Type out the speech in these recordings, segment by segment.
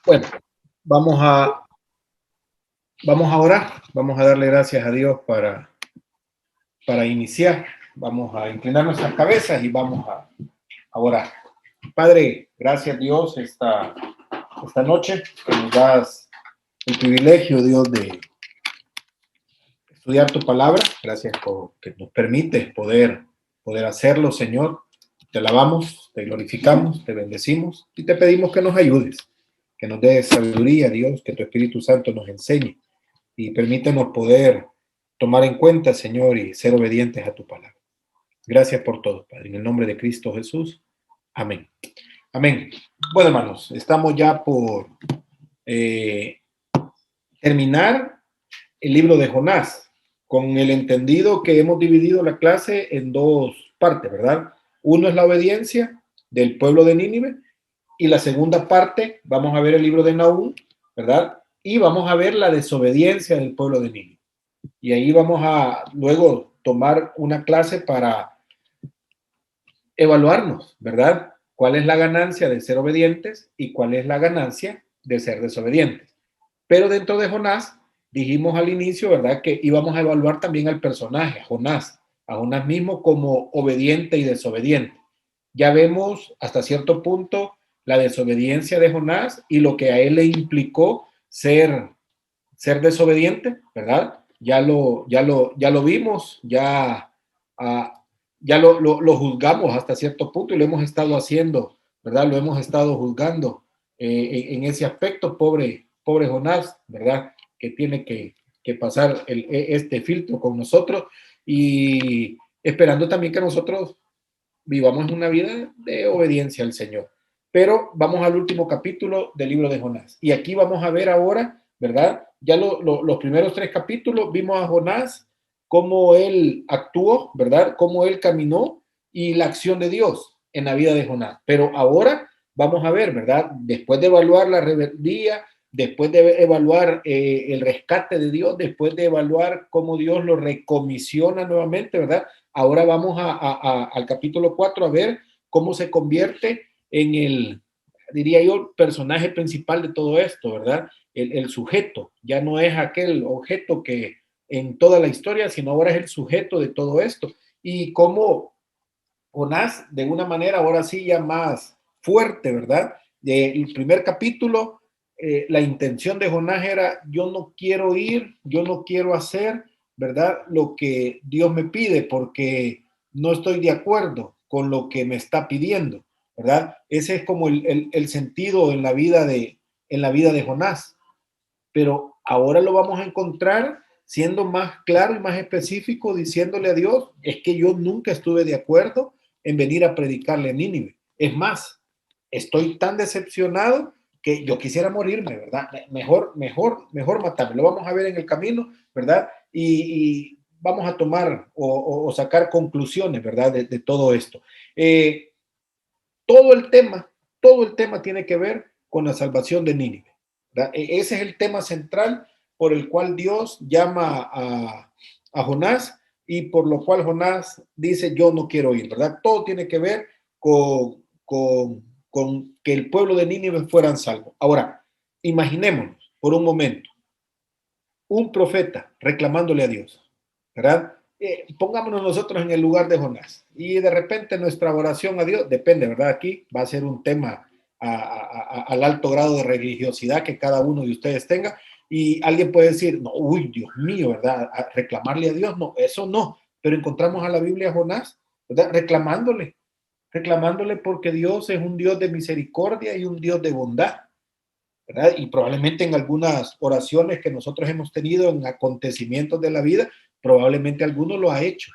Bueno, vamos a, vamos a orar, vamos a darle gracias a Dios para iniciar. Vamos a inclinar nuestras cabezas y vamos a orar. Padre, gracias Dios esta noche que nos das el privilegio, Dios, de estudiar tu palabra. Gracias por que nos permites poder hacerlo, Señor. Te alabamos, te glorificamos, te bendecimos y te pedimos que nos ayudes, que nos des sabiduría, Dios, que tu Espíritu Santo nos enseñe y permítenos poder tomar en cuenta, Señor, y ser obedientes a tu palabra. Gracias por todo, Padre. En el nombre de Cristo Jesús. Amén. Amén. Bueno, hermanos, estamos ya por terminar el libro de Jonás, con el entendido que hemos dividido la clase en dos partes, ¿verdad? Uno es la obediencia del pueblo de Nínive y la segunda parte, vamos a ver el libro de Nahum, ¿verdad? Y vamos a ver la desobediencia del pueblo de Nínive. Y ahí vamos a luego tomar una clase para evaluarnos, ¿verdad? ¿Cuál es la ganancia de ser obedientes y cuál es la ganancia de ser desobedientes? Pero dentro de Jonás, dijimos al inicio, ¿verdad? Que íbamos a evaluar también al personaje, a Jonás mismo como obediente y desobediente. Ya vemos hasta cierto punto la desobediencia de Jonás y lo que a él le implicó ser desobediente, ¿verdad? Ya lo vimos, ya lo juzgamos hasta cierto punto y lo hemos estado haciendo, ¿verdad? Lo hemos estado juzgando en ese aspecto, pobre Jonás, ¿verdad? Que tiene que pasar este filtro con nosotros y esperando también que nosotros vivamos una vida de obediencia al Señor. Pero vamos al último capítulo del libro de Jonás. Y aquí vamos a ver ahora, ¿verdad? Ya los primeros 3 capítulos vimos a Jonás, cómo él actuó, ¿verdad? Cómo él caminó y la acción de Dios en la vida de Jonás. Pero ahora vamos a ver, ¿verdad? Después de evaluar la rebeldía, después de evaluar el rescate de Dios, después de evaluar cómo Dios lo recomisiona nuevamente, ¿verdad? Ahora vamos al capítulo 4 a ver cómo se convierte en el, diría yo, personaje principal de todo esto, ¿verdad? El sujeto, ya no es aquel objeto que en toda la historia, sino ahora es el sujeto de todo esto. Y cómo Jonás, de una manera ahora sí ya más fuerte, ¿verdad? El primer capítulo, la intención de Jonás era, yo no quiero ir, yo no quiero hacer, ¿verdad? Lo que Dios me pide porque no estoy de acuerdo con lo que me está pidiendo, ¿verdad? Ese es como el sentido en la vida de Jonás. Pero ahora lo vamos a encontrar siendo más claro y más específico, diciéndole a Dios, es que yo nunca estuve de acuerdo en venir a predicarle a Nínive. Es más, estoy tan decepcionado que yo quisiera morirme, ¿verdad? Mejor matarme. Lo vamos a ver en el camino, ¿verdad? Y vamos a tomar o sacar conclusiones, ¿verdad? De todo esto. Todo todo el tema tiene que ver con la salvación de Nínive, ¿verdad? Ese es el tema central por el cual Dios llama a Jonás y por lo cual Jonás dice, yo no quiero ir, ¿verdad? Todo tiene que ver con que el pueblo de Nínive fueran salvos. Ahora, imaginémonos por un momento un profeta reclamándole a Dios, ¿verdad? Pongámonos nosotros en el lugar de Jonás y de repente nuestra oración a Dios, depende, ¿verdad? Aquí va a ser un tema al alto grado de religiosidad que cada uno de ustedes tenga y alguien puede decir, no, uy, Dios mío, ¿verdad? A reclamarle a Dios, no, eso no, pero encontramos a la Biblia a Jonás, ¿verdad? Reclamándole porque Dios es un Dios de misericordia y un Dios de bondad, ¿verdad? Y probablemente en algunas oraciones que nosotros hemos tenido en acontecimientos de la vida, probablemente alguno lo ha hecho.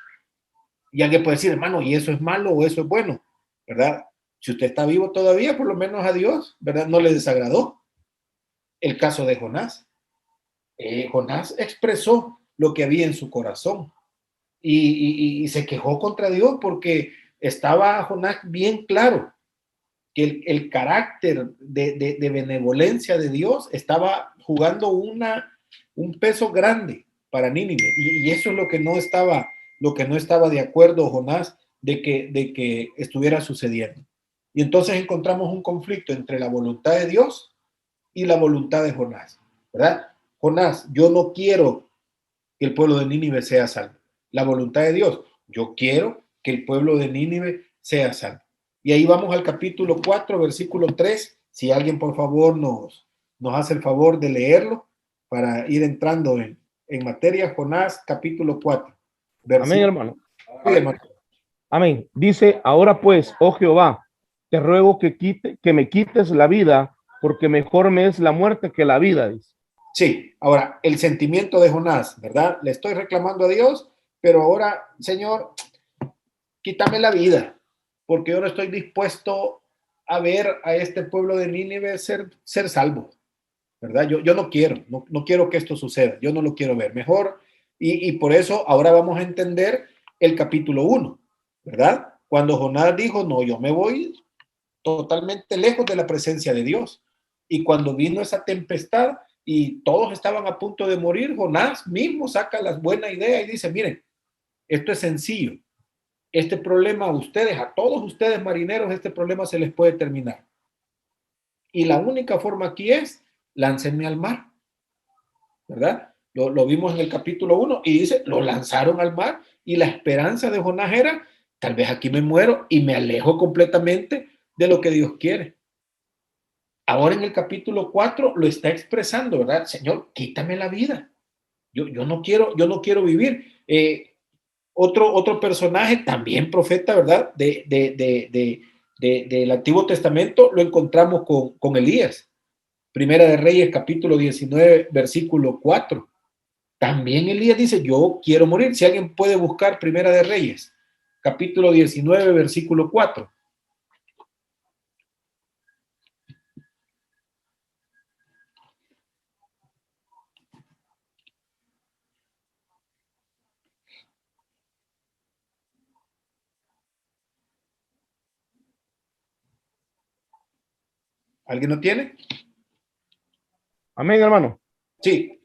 Y alguien puede decir, hermano, ¿y eso es malo o eso es bueno? ¿Verdad? Si usted está vivo todavía, por lo menos a Dios, ¿verdad? No le desagradó. El caso de Jonás. Jonás expresó lo que había en su corazón y se quejó contra Dios porque estaba Jonás bien claro que el carácter de benevolencia de Dios estaba jugando un peso grande para Nínive. Y eso es lo que no estaba de acuerdo Jonás de que estuviera sucediendo. Y entonces encontramos un conflicto entre la voluntad de Dios y la voluntad de Jonás, ¿verdad? Jonás, yo no quiero que el pueblo de Nínive sea salvo. La voluntad de Dios, yo quiero que el pueblo de Nínive sea salvo. Y ahí vamos al capítulo 4, versículo 3. Si alguien por favor nos hace el favor de leerlo para ir entrando en materia. Jonás capítulo 4. Amén, hermano. Sí, hermano. Amén. Dice, ahora pues, oh Jehová, te ruego que me quites la vida, porque mejor me es la muerte que la vida. Dice. Sí, ahora el sentimiento de Jonás, ¿verdad? Le estoy reclamando a Dios, pero ahora, Señor, quítame la vida, porque yo no estoy dispuesto a ver a este pueblo de Nínive ser salvo, ¿verdad? Yo no quiero que esto suceda, yo no lo quiero ver. Mejor, y por eso ahora vamos a entender el capítulo 1, ¿verdad? Cuando Jonás dijo, no, yo me voy totalmente lejos de la presencia de Dios. Y cuando vino esa tempestad y todos estaban a punto de morir, Jonás mismo saca la buena idea y dice, miren, esto es sencillo. Este problema a ustedes, a todos ustedes marineros, este problema se les puede terminar. Y la única forma aquí es, láncenme al mar, ¿verdad? Lo vimos en el capítulo 1 y dice, lo lanzaron al mar y la esperanza de Jonás era, tal vez aquí me muero y me alejo completamente de lo que Dios quiere. Ahora en el capítulo 4 lo está expresando, ¿verdad? Señor, quítame la vida. Yo no quiero vivir. Otro personaje, también profeta, ¿verdad? Del Antiguo Testamento, lo encontramos con Elías. Primera de Reyes, capítulo 19, versículo 4. También Elías dice, yo quiero morir. Si alguien puede buscar Primera de Reyes, capítulo 19, versículo 4. ¿Alguien lo tiene? Amén, hermano. Sí.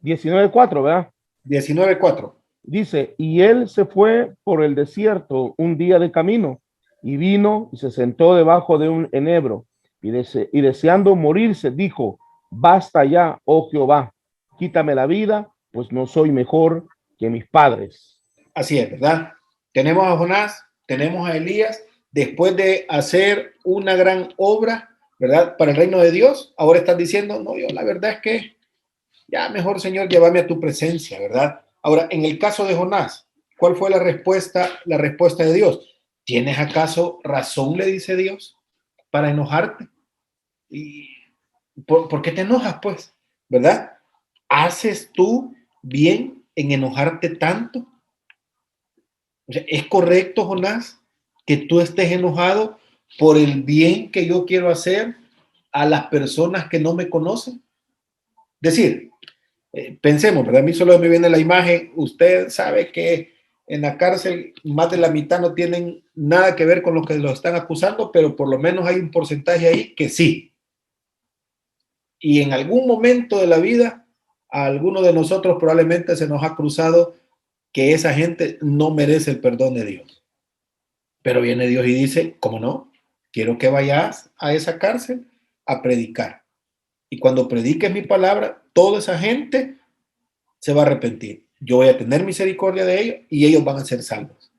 19:4, ¿verdad? 19:4. Dice, y él se fue por el desierto un día de camino y vino y se sentó debajo de un enebro y deseando morirse dijo, basta ya, oh Jehová, quítame la vida, pues no soy mejor que mis padres. Así es, ¿verdad? Tenemos a Jonás, tenemos a Elías, después de hacer una gran obra, ¿verdad? Para el reino de Dios, ahora están diciendo, no, yo la verdad es que ya mejor, Señor, llévame a tu presencia, ¿verdad? Ahora, en el caso de Jonás, ¿cuál fue la respuesta? La respuesta de Dios. ¿Tienes acaso razón, le dice Dios, para enojarte? ¿Y por qué te enojas, pues? ¿Verdad? ¿Haces tú bien en enojarte tanto? O sea, ¿es correcto, Jonás, que tú estés enojado por el bien que yo quiero hacer a las personas que no me conocen? Es decir, pensemos, ¿verdad? A mí solo me viene la imagen, usted sabe que en la cárcel más de la mitad no tienen nada que ver con lo que los están acusando, pero por lo menos hay un porcentaje ahí que sí. Y en algún momento de la vida, a alguno de nosotros probablemente se nos ha cruzado que esa gente no merece el perdón de Dios. Pero viene Dios y dice, ¿cómo no? Quiero que vayas a esa cárcel a predicar. Y cuando prediques mi palabra, toda esa gente se va a arrepentir. Yo voy a tener misericordia de ellos y ellos van a ser salvos.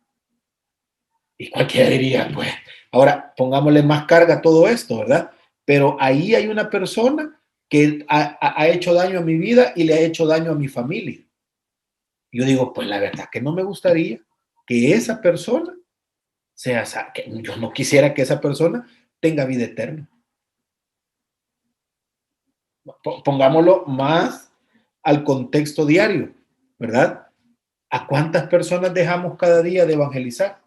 Y cualquiera diría, pues, ahora pongámosle más carga a todo esto, ¿verdad? Pero ahí hay una persona que ha hecho daño a mi vida y le ha hecho daño a mi familia. Yo digo, pues la verdad que no me gustaría que esa persona sea, que yo no quisiera que esa persona tenga vida eterna. Pongámoslo más al contexto diario, ¿verdad? ¿A cuántas personas dejamos cada día de evangelizar?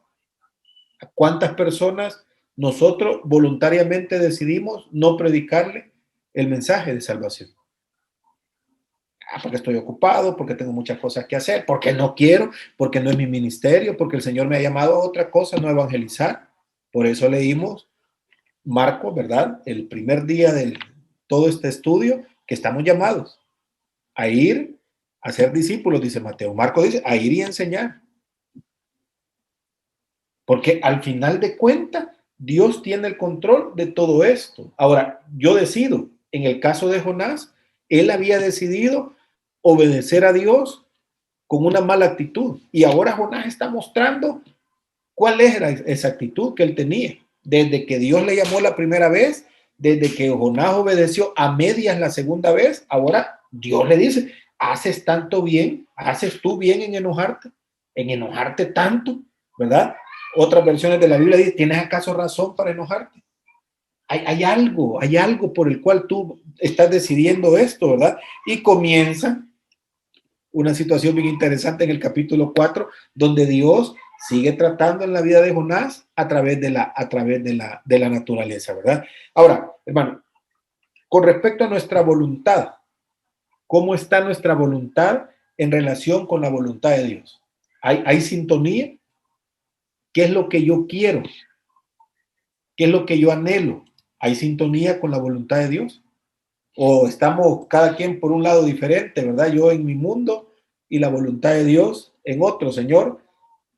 ¿A cuántas personas nosotros voluntariamente decidimos no predicarle el mensaje de salvación? Porque estoy ocupado, porque tengo muchas cosas que hacer, porque no quiero, porque no es mi ministerio, porque el Señor me ha llamado a otra cosa, no a evangelizar. Por eso leímos Marcos, ¿verdad? El primer día de todo este estudio, que estamos llamados a ir a ser discípulos, dice Mateo. Marcos dice, a ir y enseñar. Porque al final de cuentas, Dios tiene el control de todo esto. Ahora, yo decido En el caso de Jonás, él había decidido obedecer a Dios con una mala actitud. Y ahora Jonás está mostrando cuál era esa actitud que él tenía. Desde que Dios le llamó la primera vez, desde que Jonás obedeció a medias la segunda vez, ahora Dios le dice, haces tanto bien, haces tú bien en enojarte tanto, ¿verdad? Otras versiones de la Biblia dicen, ¿tienes acaso razón para enojarte? Hay algo por el cual tú estás decidiendo esto, ¿verdad? Y comienza una situación bien interesante en el capítulo 4, donde Dios sigue tratando en la vida de Jonás a través de la naturaleza, ¿verdad? Ahora, hermano, con respecto a nuestra voluntad, ¿cómo está nuestra voluntad en relación con la voluntad de Dios? ¿Hay sintonía? ¿Qué es lo que yo quiero? ¿Qué es lo que yo anhelo? ¿Hay sintonía con la voluntad de Dios? ¿O estamos cada quien por un lado diferente, verdad? Yo en mi mundo y la voluntad de Dios en otro, Señor.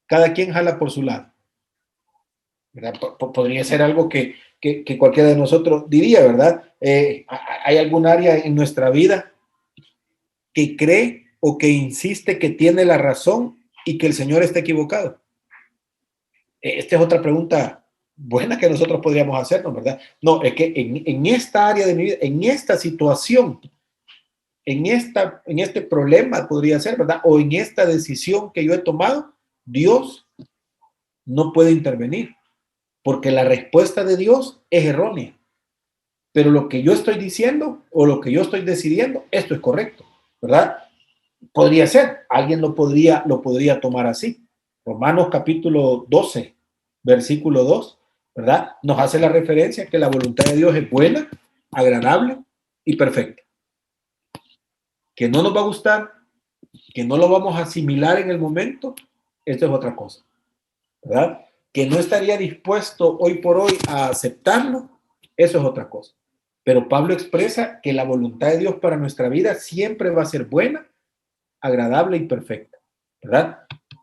Cada quien jala por su lado, ¿verdad? Podría ser algo que cualquiera de nosotros diría, ¿verdad? ¿Hay algún área en nuestra vida que cree o que insiste que tiene la razón y que el Señor está equivocado? Esta es otra pregunta buena que nosotros podríamos hacernos, ¿verdad? No, es que en esta área de mi vida, en esta situación, en este problema podría ser, ¿verdad? O en esta decisión que yo he tomado, Dios no puede intervenir, porque la respuesta de Dios es errónea. Pero lo que yo estoy diciendo o lo que yo estoy decidiendo, esto es correcto, ¿verdad? Podría ser, alguien lo podría tomar así. Romanos capítulo 12, versículo 2, ¿verdad? Nos hace la referencia que la voluntad de Dios es buena, agradable y perfecta. Que no nos va a gustar, que no lo vamos a asimilar en el momento, esto es otra cosa, ¿verdad? Que no estaría dispuesto hoy por hoy a aceptarlo, eso es otra cosa. Pero Pablo expresa que la voluntad de Dios para nuestra vida siempre va a ser buena, agradable y perfecta, ¿verdad?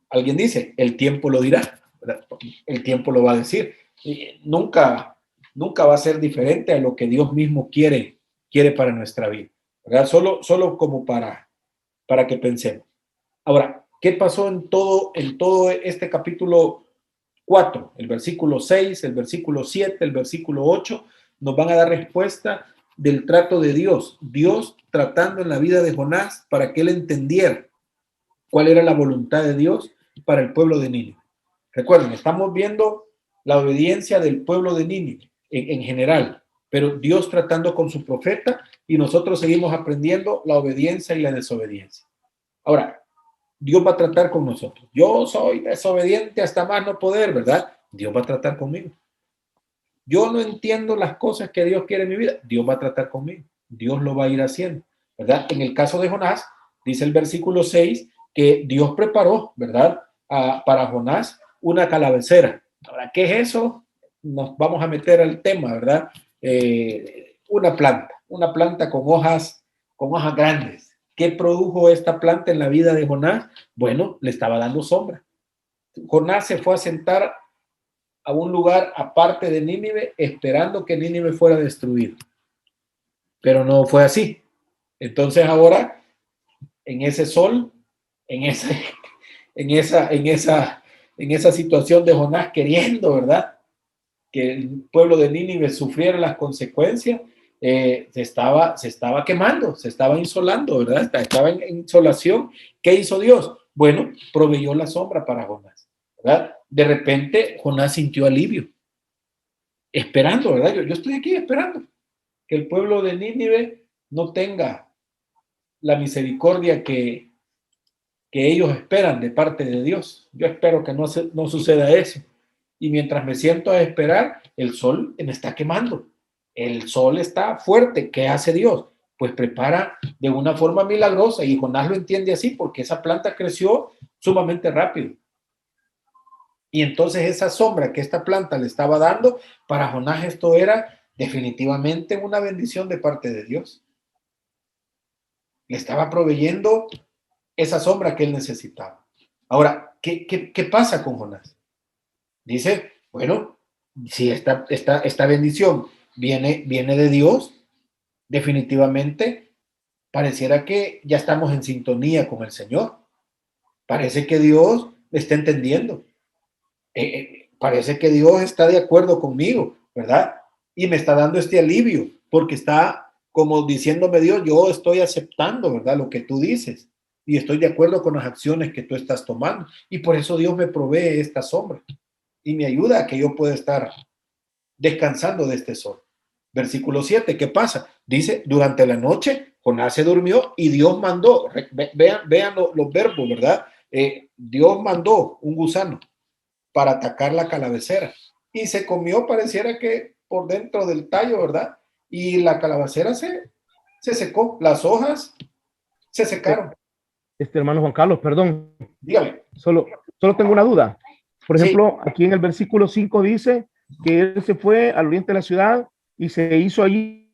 Alguien dice, el tiempo lo dirá, ¿verdad? El tiempo lo va a decir. Y nunca va a ser diferente a lo que Dios mismo quiere para nuestra vida, ¿verdad? Solo como para que pensemos. Ahora, ¿qué pasó en todo este capítulo 4? El versículo 6, el versículo 7, el versículo 8 nos van a dar respuesta del trato de Dios. Dios tratando en la vida de Jonás para que él entendiera cuál era la voluntad de Dios para el pueblo de Nínive. Recuerden, estamos viendo la obediencia del pueblo de Nínive en general, pero Dios tratando con su profeta y nosotros seguimos aprendiendo la obediencia y la desobediencia. Ahora, Dios va a tratar con nosotros. Yo soy desobediente hasta más no poder, ¿verdad? Dios va a tratar conmigo. Yo no entiendo las cosas que Dios quiere en mi vida. Dios va a tratar conmigo. Dios lo va a ir haciendo, ¿verdad? En el caso de Jonás, dice el versículo 6 que Dios preparó, ¿verdad? Para Jonás una calavecera. Ahora, ¿qué es eso? Nos vamos a meter al tema, ¿verdad? Una planta con hojas grandes. ¿Qué produjo esta planta en la vida de Jonás? Bueno, le estaba dando sombra. Jonás se fue a sentar a un lugar aparte de Nínive, esperando que Nínive fuera destruido. Pero no fue así. Entonces ahora, en ese sol, en esa situación de Jonás queriendo, ¿verdad?, que el pueblo de Nínive sufriera las consecuencias, se estaba quemando, se estaba insolando, ¿verdad? Estaba en insolación. ¿Qué hizo Dios? Bueno, proveyó la sombra para Jonás, ¿verdad? De repente Jonás sintió alivio, esperando, ¿verdad? Yo estoy aquí esperando que el pueblo de Nínive no tenga la misericordia que ellos esperan de parte de Dios. Yo espero que no suceda eso. Y mientras me siento a esperar, el sol me está quemando. El sol está fuerte. ¿Qué hace Dios? Pues prepara de una forma milagrosa, y Jonás lo entiende así porque esa planta creció sumamente rápido. Y entonces esa sombra que esta planta le estaba dando, para Jonás esto era definitivamente una bendición de parte de Dios. Le estaba proveyendo esa sombra que él necesitaba. Ahora, ¿qué pasa con Jonás? Dice, bueno, si esta bendición viene de Dios, definitivamente pareciera que ya estamos en sintonía con el Señor. Parece que Dios me está entendiendo. Parece que Dios está de acuerdo conmigo, ¿verdad? Y me está dando este alivio, porque está como diciéndome Dios, yo estoy aceptando, ¿verdad? Lo que tú dices y estoy de acuerdo con las acciones que tú estás tomando. Y por eso Dios me provee esta sombra y me ayuda a que yo pueda estar descansando de este sol. Versículo 7, ¿qué pasa? Dice, durante la noche Jonás se durmió y Dios mandó, vean los verbos, ¿verdad? Dios mandó un gusano para atacar la calabacera y se comió, pareciera que por dentro del tallo, ¿verdad? Y la calabacera se secó, las hojas se secaron. Hermano Juan Carlos, perdón, Dígame. solo tengo una duda. Por Sí, ejemplo, aquí en el versículo 5 dice que él se fue al oriente de la ciudad y se hizo allí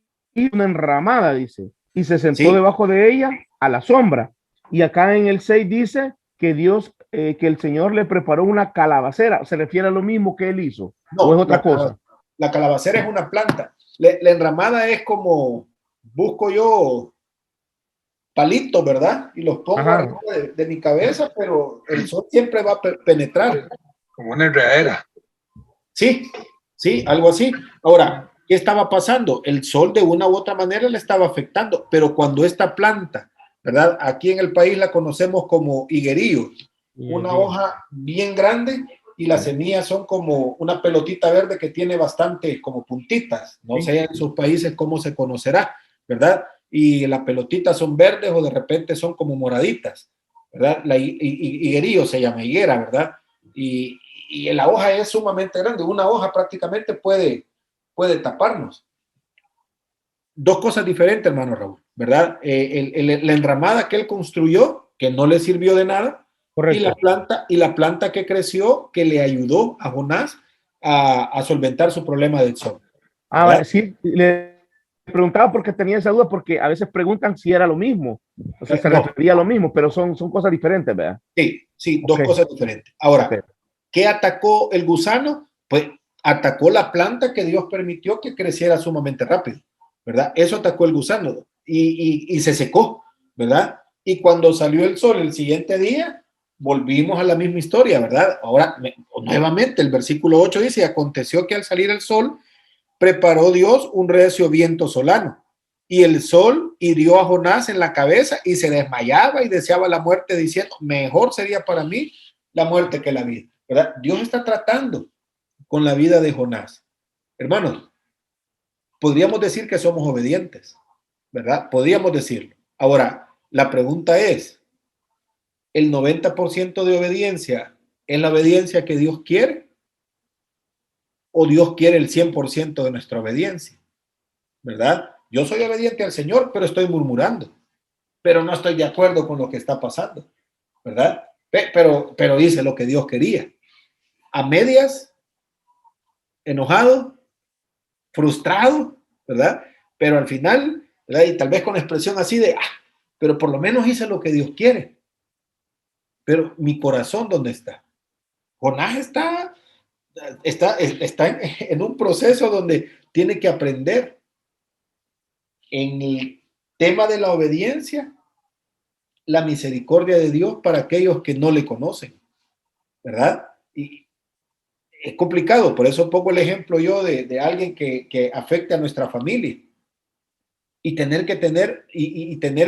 una enramada, dice, y se sentó sí. debajo de ella a la sombra. Y acá en el 6 dice que Dios, que el Señor le preparó una calabacera. ¿Se refiere a lo mismo que él hizo o es No, otra cosa? la calabacera es una planta. La enramada es como, busco yo palitos, ¿verdad? Y los pongo Ajá. arriba de mi cabeza, pero el sol siempre va a penetrar. Como una enredadera. Sí, sí, algo así. Ahora, ¿qué estaba pasando? El sol de una u otra manera le estaba afectando, pero cuando esta planta, ¿verdad? Aquí en el país la conocemos como higuerillo, una hoja bien grande y las semillas son como una pelotita verde que tiene bastante como puntitas. No sé en sus países cómo se conocerá, ¿verdad? Y las pelotitas son verdes o de repente son como moraditas, ¿verdad? La higuerillo se llama higuera, ¿verdad? Y la hoja es sumamente grande. Una hoja prácticamente puede taparnos. Dos cosas diferentes, hermano Raúl, ¿verdad? La enramada que él construyó, que no le sirvió de nada, Correcto. y la planta que creció, que le ayudó a Jonás a solventar su problema del sol. Ah, sí, le preguntaba porque tenía esa duda, porque a veces preguntan si era lo mismo, o sea, se No, refería a lo mismo, pero son cosas diferentes, ¿verdad? sí, sí, dos Okay. cosas diferentes. Ahora, Okay. ¿qué atacó el gusano? Pues atacó la planta que Dios permitió que creciera sumamente rápido, ¿verdad? Eso atacó el gusano y se secó, ¿verdad? Y cuando salió el sol el siguiente día, volvimos a la misma historia, ¿verdad? Ahora, nuevamente, el versículo 8 dice, aconteció que al salir el sol, preparó Dios un recio viento solano. Y el sol hirió a Jonás en la cabeza y se desmayaba y deseaba la muerte diciendo, mejor sería para mí la muerte que la vida, ¿verdad? Dios está tratando con la vida de Jonás. Hermanos, podríamos decir que somos obedientes, ¿verdad? Podríamos decirlo. Ahora, la pregunta es, ¿el 90% de obediencia es la obediencia que Dios quiere? ¿O Dios quiere el 100% de nuestra obediencia? ¿Verdad? Yo soy obediente al Señor, pero estoy murmurando, pero no estoy de acuerdo con lo que está pasando, ¿verdad? Pero hice lo que Dios quería. A medias, enojado, frustrado, ¿verdad? Pero al final, ¿verdad? Y tal vez con expresión así de, pero por lo menos hice lo que Dios quiere. Pero mi corazón, ¿dónde está? Jonás está en un proceso donde tiene que aprender en el tema de la obediencia, la misericordia de Dios para aquellos que no le conocen, ¿verdad? Y es complicado, por eso pongo el ejemplo yo de alguien que afecte a nuestra familia y tener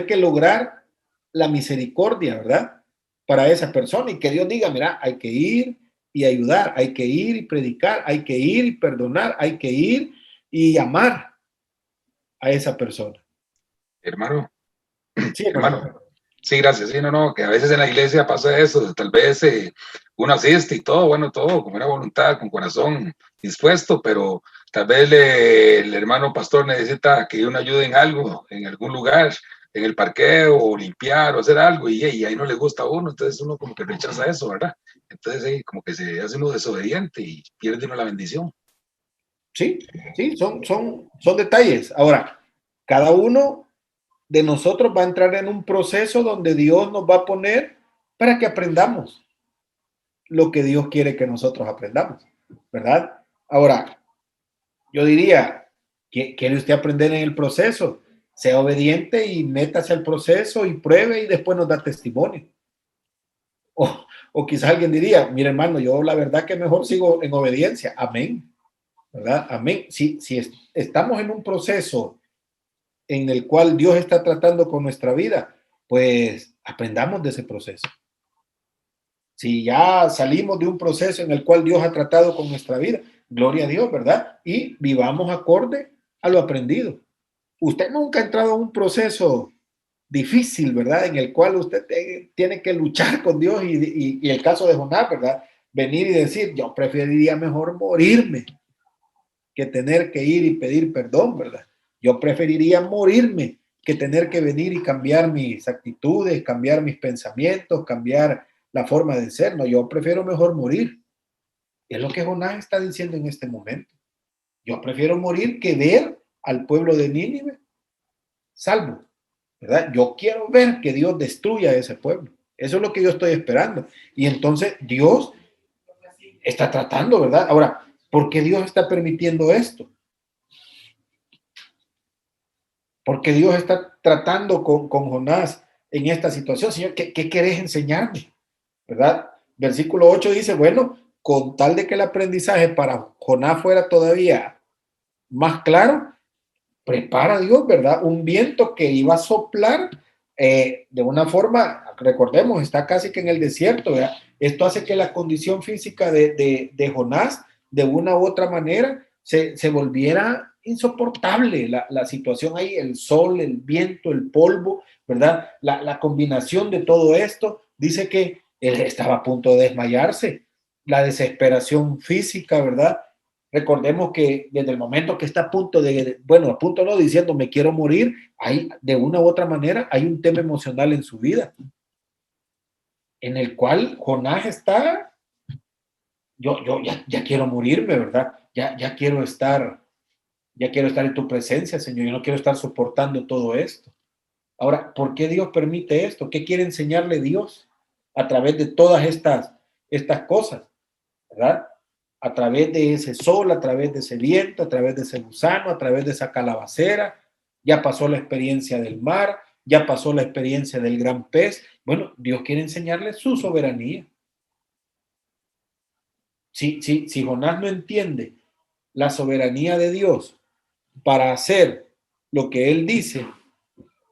que lograr la misericordia, ¿verdad? Para esa persona y que Dios diga, mira, hay que ir y ayudar, hay que ir y predicar, hay que ir y perdonar, hay que ir y amar a esa persona. Hermano, Sí, hermano. Sí, gracias. Sí, no, que a veces en la iglesia pasa eso, tal vez uno asiste y todo, bueno, todo con buena voluntad, con corazón dispuesto, pero tal vez el hermano pastor necesita que uno ayude en algo, en algún lugar, en el parqueo, o limpiar, o hacer algo, y ahí no le gusta a uno, entonces uno como que rechaza eso, ¿verdad? Entonces como que se hace uno desobediente y pierde uno la bendición. Sí, sí, son detalles. Ahora, cada uno de nosotros va a entrar en un proceso donde Dios nos va a poner para que aprendamos lo que Dios quiere que nosotros aprendamos, ¿verdad? Ahora, yo diría, ¿quiere usted aprender en el proceso? sea obediente y métase al proceso y pruebe y después nos da testimonio. O quizás alguien diría, mira hermano, yo la verdad que mejor sigo en obediencia. Amén. ¿Verdad? Amén. Si estamos en un proceso en el cual Dios está tratando con nuestra vida, pues aprendamos de ese proceso. Si ya salimos de un proceso en el cual Dios ha tratado con nuestra vida, gloria a Dios, ¿verdad? Y vivamos acorde a lo aprendido. Usted nunca ha entrado a un proceso difícil, ¿verdad? En el cual usted tiene que luchar con Dios y el caso de Jonás, ¿verdad? Venir y decir, yo preferiría mejor morirme que tener que ir y pedir perdón, ¿verdad? Yo preferiría morirme que tener que venir y cambiar mis actitudes, cambiar mis pensamientos, cambiar la forma de ser. No, yo prefiero mejor morir. Es lo que Jonás está diciendo en este momento. Yo prefiero morir que ver al pueblo de Nínive salvo, ¿verdad? Yo quiero ver que Dios destruya a ese pueblo. Eso es lo que yo estoy esperando. Y entonces Dios está tratando, ¿verdad? Ahora, ¿por qué Dios está permitiendo esto? Porque Dios está tratando con Jonás en esta situación. Señor, ¿qué querés enseñarme? ¿Verdad? Versículo 8 dice, bueno, con tal de que el aprendizaje para Jonás fuera todavía más claro, prepara Dios, ¿verdad? Un viento que iba a soplar de una forma, recordemos, está casi que en el desierto, ¿verdad? Esto hace que la condición física de Jonás, de una u otra manera, se volviera insoportable la situación ahí, el sol, el viento, el polvo, ¿verdad? La combinación de todo esto dice que él estaba a punto de desmayarse, la desesperación física, ¿verdad? Recordemos que desde el momento que está a punto a punto no, diciendo me quiero morir, hay de una u otra manera, hay un tema emocional en su vida, en el cual Jonás está, yo ya quiero morirme, ¿verdad? Ya quiero estar en tu presencia, Señor, yo no quiero estar soportando todo esto. Ahora, ¿por qué Dios permite esto? ¿Qué quiere enseñarle Dios a través de todas estas cosas, ¿verdad? A través de ese sol, a través de ese viento, a través de ese gusano, a través de esa calabacera, ya pasó la experiencia del mar, ya pasó la experiencia del gran pez. Bueno, Dios quiere enseñarle su soberanía. Si Jonás no entiende la soberanía de Dios para hacer lo que él dice,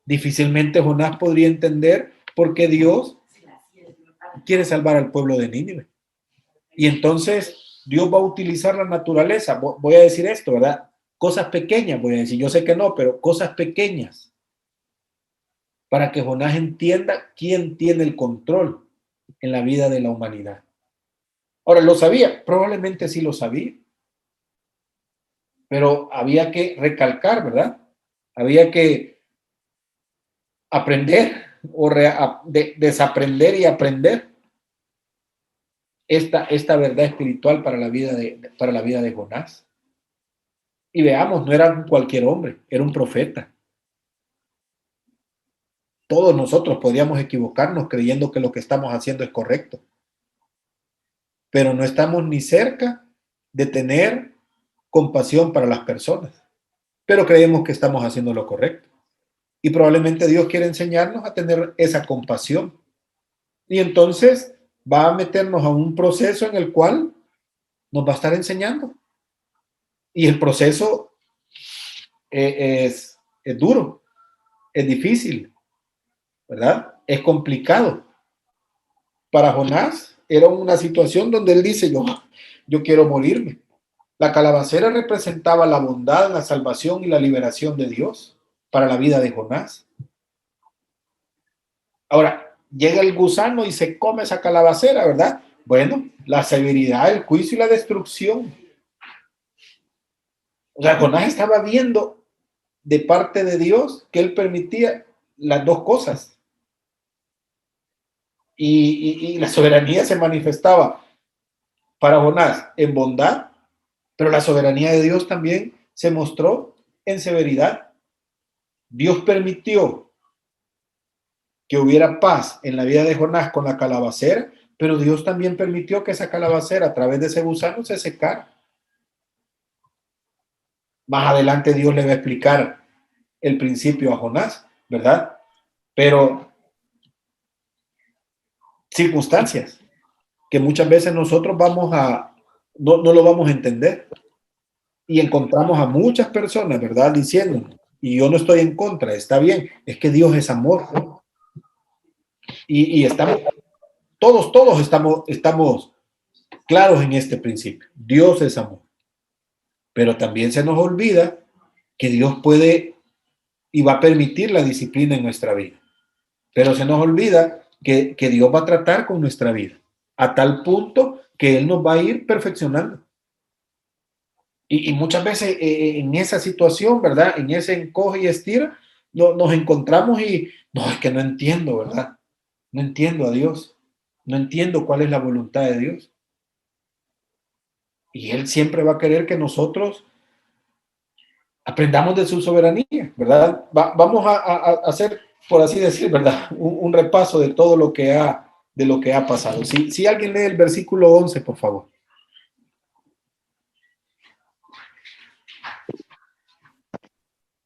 difícilmente Jonás podría entender por qué Dios quiere salvar al pueblo de Nínive. Y entonces Dios va a utilizar la naturaleza. Voy a decir esto, ¿verdad? Cosas pequeñas, voy a decir, yo sé que no, pero cosas pequeñas para que Jonás entienda quién tiene el control en la vida de la humanidad. Ahora, ¿lo sabía? Probablemente sí lo sabía, pero había que recalcar, ¿verdad? Había que aprender o desaprender y aprender esta verdad espiritual para la vida de Jonás. Y veamos, no era cualquier hombre, era un profeta. Todos nosotros podríamos equivocarnos creyendo que lo que estamos haciendo es correcto, pero no estamos ni cerca de tener compasión para las personas, pero creemos que estamos haciendo lo correcto. Y probablemente Dios quiere enseñarnos a tener esa compasión. Y entonces va a meternos a un proceso en el cual nos va a estar enseñando. Y el proceso es duro, es difícil, ¿verdad? Es complicado. Para Jonás era una situación donde él dice, yo quiero morirme. La calabacera representaba la bondad, la salvación y la liberación de Dios para la vida de Jonás. Ahora, llega el gusano y se come esa calabacera, ¿verdad? Bueno, la severidad, el juicio y la destrucción. O sea, Jonás estaba viendo de parte de Dios que él permitía las dos cosas. Y la soberanía se manifestaba para Jonás en bondad, pero la soberanía de Dios también se mostró en severidad. Dios permitió que hubiera paz en la vida de Jonás con la calabacera, pero Dios también permitió que esa calabacera a través de ese gusano se secara. Más adelante Dios le va a explicar el principio a Jonás, ¿verdad? Pero circunstancias que muchas veces nosotros no lo vamos a entender. Y encontramos a muchas personas, ¿verdad? Diciendo, y yo no estoy en contra, está bien, es que Dios es amor. Y todos estamos claros en este principio. Dios es amor. Pero también se nos olvida que Dios puede y va a permitir la disciplina en nuestra vida. Pero se nos olvida que Dios va a tratar con nuestra vida a tal punto que Él nos va a ir perfeccionando. Y muchas veces en esa situación, ¿verdad? En ese encoge y estira, nos encontramos y no, es que no entiendo, ¿verdad? No entiendo a Dios. No entiendo cuál es la voluntad de Dios. Y Él siempre va a querer que nosotros aprendamos de su soberanía, ¿verdad? Vamos a hacer, por así decir, ¿verdad? Un repaso de todo lo que ha pasado. Si alguien lee el versículo 11, por favor.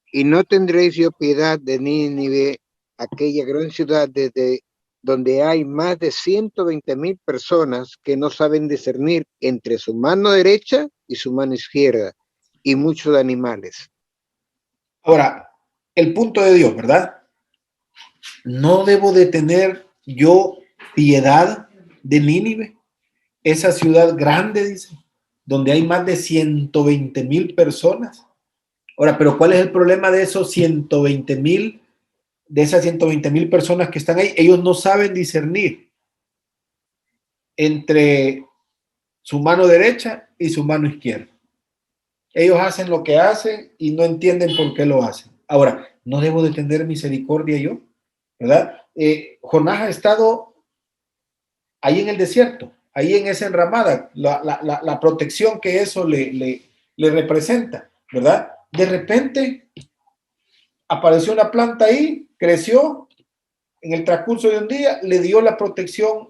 Y no tendréis yo piedad de Nínive, aquella gran ciudad desde donde hay más de 120,000 personas que no saben discernir entre su mano derecha y su mano izquierda, y muchos animales. Ahora, el punto de Dios, ¿verdad? No debo de tener yo piedad de Nínive, esa ciudad grande, dice, donde hay más de 120,000 personas. Ahora, pero ¿cuál es el problema de esos 120,000, de esas 120,000 personas que están ahí? Ellos no saben discernir entre su mano derecha y su mano izquierda. Ellos hacen lo que hacen y no entienden por qué lo hacen. Ahora, ¿no debo de tener misericordia yo? ¿Verdad? Jonás ha estado ahí en el desierto, ahí en esa enramada, la protección que eso le representa, ¿verdad? De repente apareció una planta ahí, creció en el transcurso de un día, le dio la protección,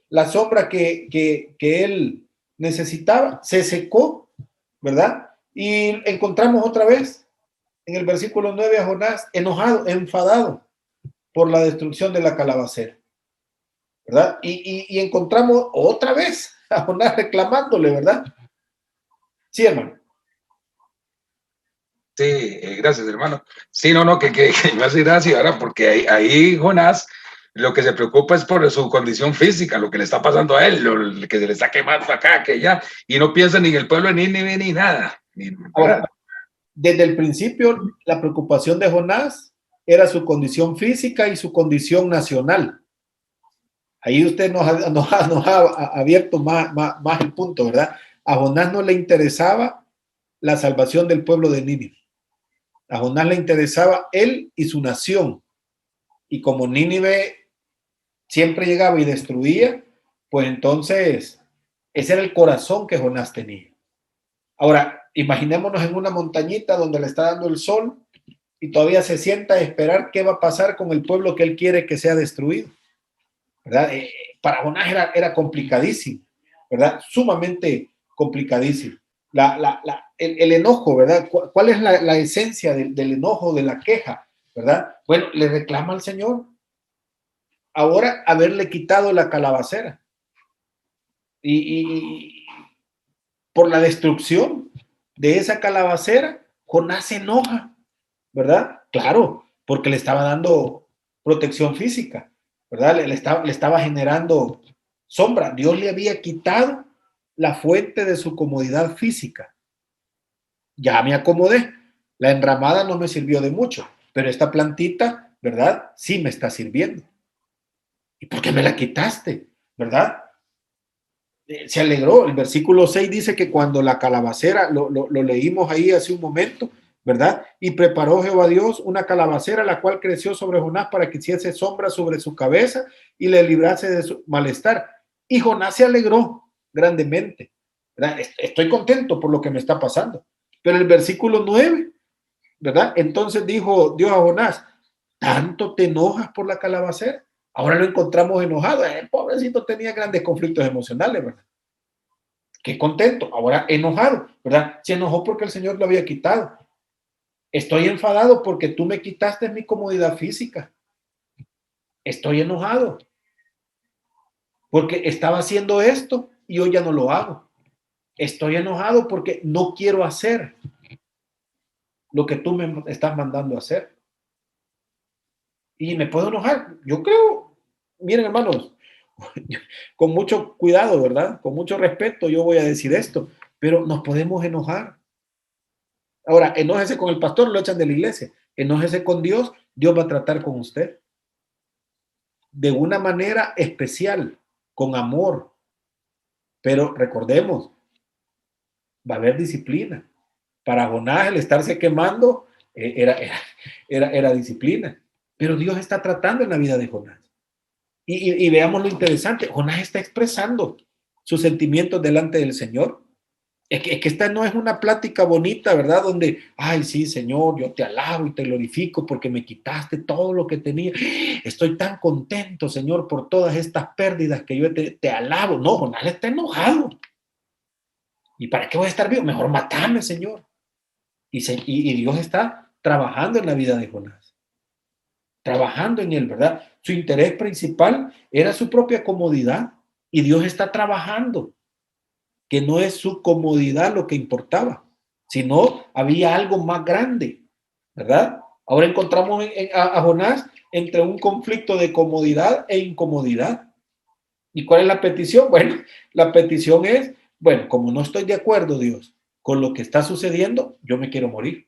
la sombra que él necesitaba, se secó, ¿verdad? Y encontramos otra vez en el versículo 9 a Jonás enojado, enfadado por la destrucción de la calabacera, ¿verdad? Y encontramos otra vez a Jonás reclamándole, ¿verdad? Sí, hermano. Sí, gracias, hermano. Sí, no, que me hace gracia, ¿verdad? Porque ahí Jonás lo que se preocupa es por su condición física, lo que le está pasando a él, lo que se le está quemando acá, que allá, y no piensa ni en el pueblo de Nínive ni nada. Ahora, desde el principio, la preocupación de Jonás era su condición física y su condición nacional. Ahí usted nos ha abierto más el punto, ¿verdad? A Jonás no le interesaba la salvación del pueblo de Nínive. A Jonás le interesaba él y su nación. Y como Nínive siempre llegaba y destruía, pues entonces ese era el corazón que Jonás tenía. Ahora, imaginémonos en una montañita donde le está dando el sol y todavía se sienta a esperar qué va a pasar con el pueblo que él quiere que sea destruido, ¿verdad? Para Jonás era complicadísimo, ¿verdad? Sumamente complicadísimo. El enojo, ¿verdad? ¿Cuál es la esencia del enojo, de la queja, ¿verdad? Bueno, le reclama al Señor ahora haberle quitado la calabacera y por la destrucción de esa calabacera, Jonás se enoja, ¿verdad? Claro, porque le estaba dando protección física, ¿verdad? Le estaba generando sombra. Dios le había quitado la fuente de su comodidad física. Ya me acomodé. La enramada no me sirvió de mucho, pero esta plantita, ¿verdad? Sí me está sirviendo. ¿Y por qué me la quitaste? ¿Verdad? Se alegró. El versículo 6 dice que cuando la calabacera, lo leímos ahí hace un momento, ¿verdad? Y preparó Jehová Dios una calabacera, la cual creció sobre Jonás para que hiciese sombra sobre su cabeza y le librase de su malestar. Y Jonás se alegró grandemente, ¿verdad? Estoy contento por lo que me está pasando. Pero el versículo 9, ¿verdad? Entonces dijo Dios a Jonás, ¿tanto te enojas por la calabacera? Ahora lo encontramos enojado. El pobrecito tenía grandes conflictos emocionales, ¿verdad? Qué contento. Ahora enojado, ¿verdad? Se enojó porque el Señor lo había quitado. Estoy enfadado porque tú me quitaste mi comodidad física. Estoy enojado porque estaba haciendo esto y hoy ya no lo hago. Estoy enojado porque no quiero hacer lo que tú me estás mandando a hacer. Y me puedo enojar. Yo creo, miren hermanos, con mucho cuidado, ¿verdad? Con mucho respeto yo voy a decir esto, pero nos podemos enojar. Ahora, enójese con el pastor, lo echan de la iglesia. Enójese con Dios, Dios va a tratar con usted de una manera especial, con amor. Pero recordemos, va a haber disciplina. Para Jonás el estarse quemando era disciplina. Pero Dios está tratando en la vida de Jonás. Y veamos lo interesante, Jonás está expresando sus sentimientos delante del Señor. Es que esta no es una plática bonita, ¿verdad? Donde, ay, sí, Señor, yo te alabo y te glorifico porque me quitaste todo lo que tenía. Estoy tan contento, Señor, por todas estas pérdidas que yo te alabo. No, Jonás está enojado. ¿Y para qué voy a estar vivo? Mejor matame, Señor. Y Dios está trabajando en la vida de Jonás. Trabajando en él, ¿verdad? Su interés principal era su propia comodidad y Dios está trabajando, que no es su comodidad lo que importaba, sino había algo más grande, ¿verdad? Ahora encontramos a Jonás entre un conflicto de comodidad e incomodidad. ¿Y cuál es la petición? Bueno, la petición es, bueno, como no estoy de acuerdo, Dios, con lo que está sucediendo, yo me quiero morir.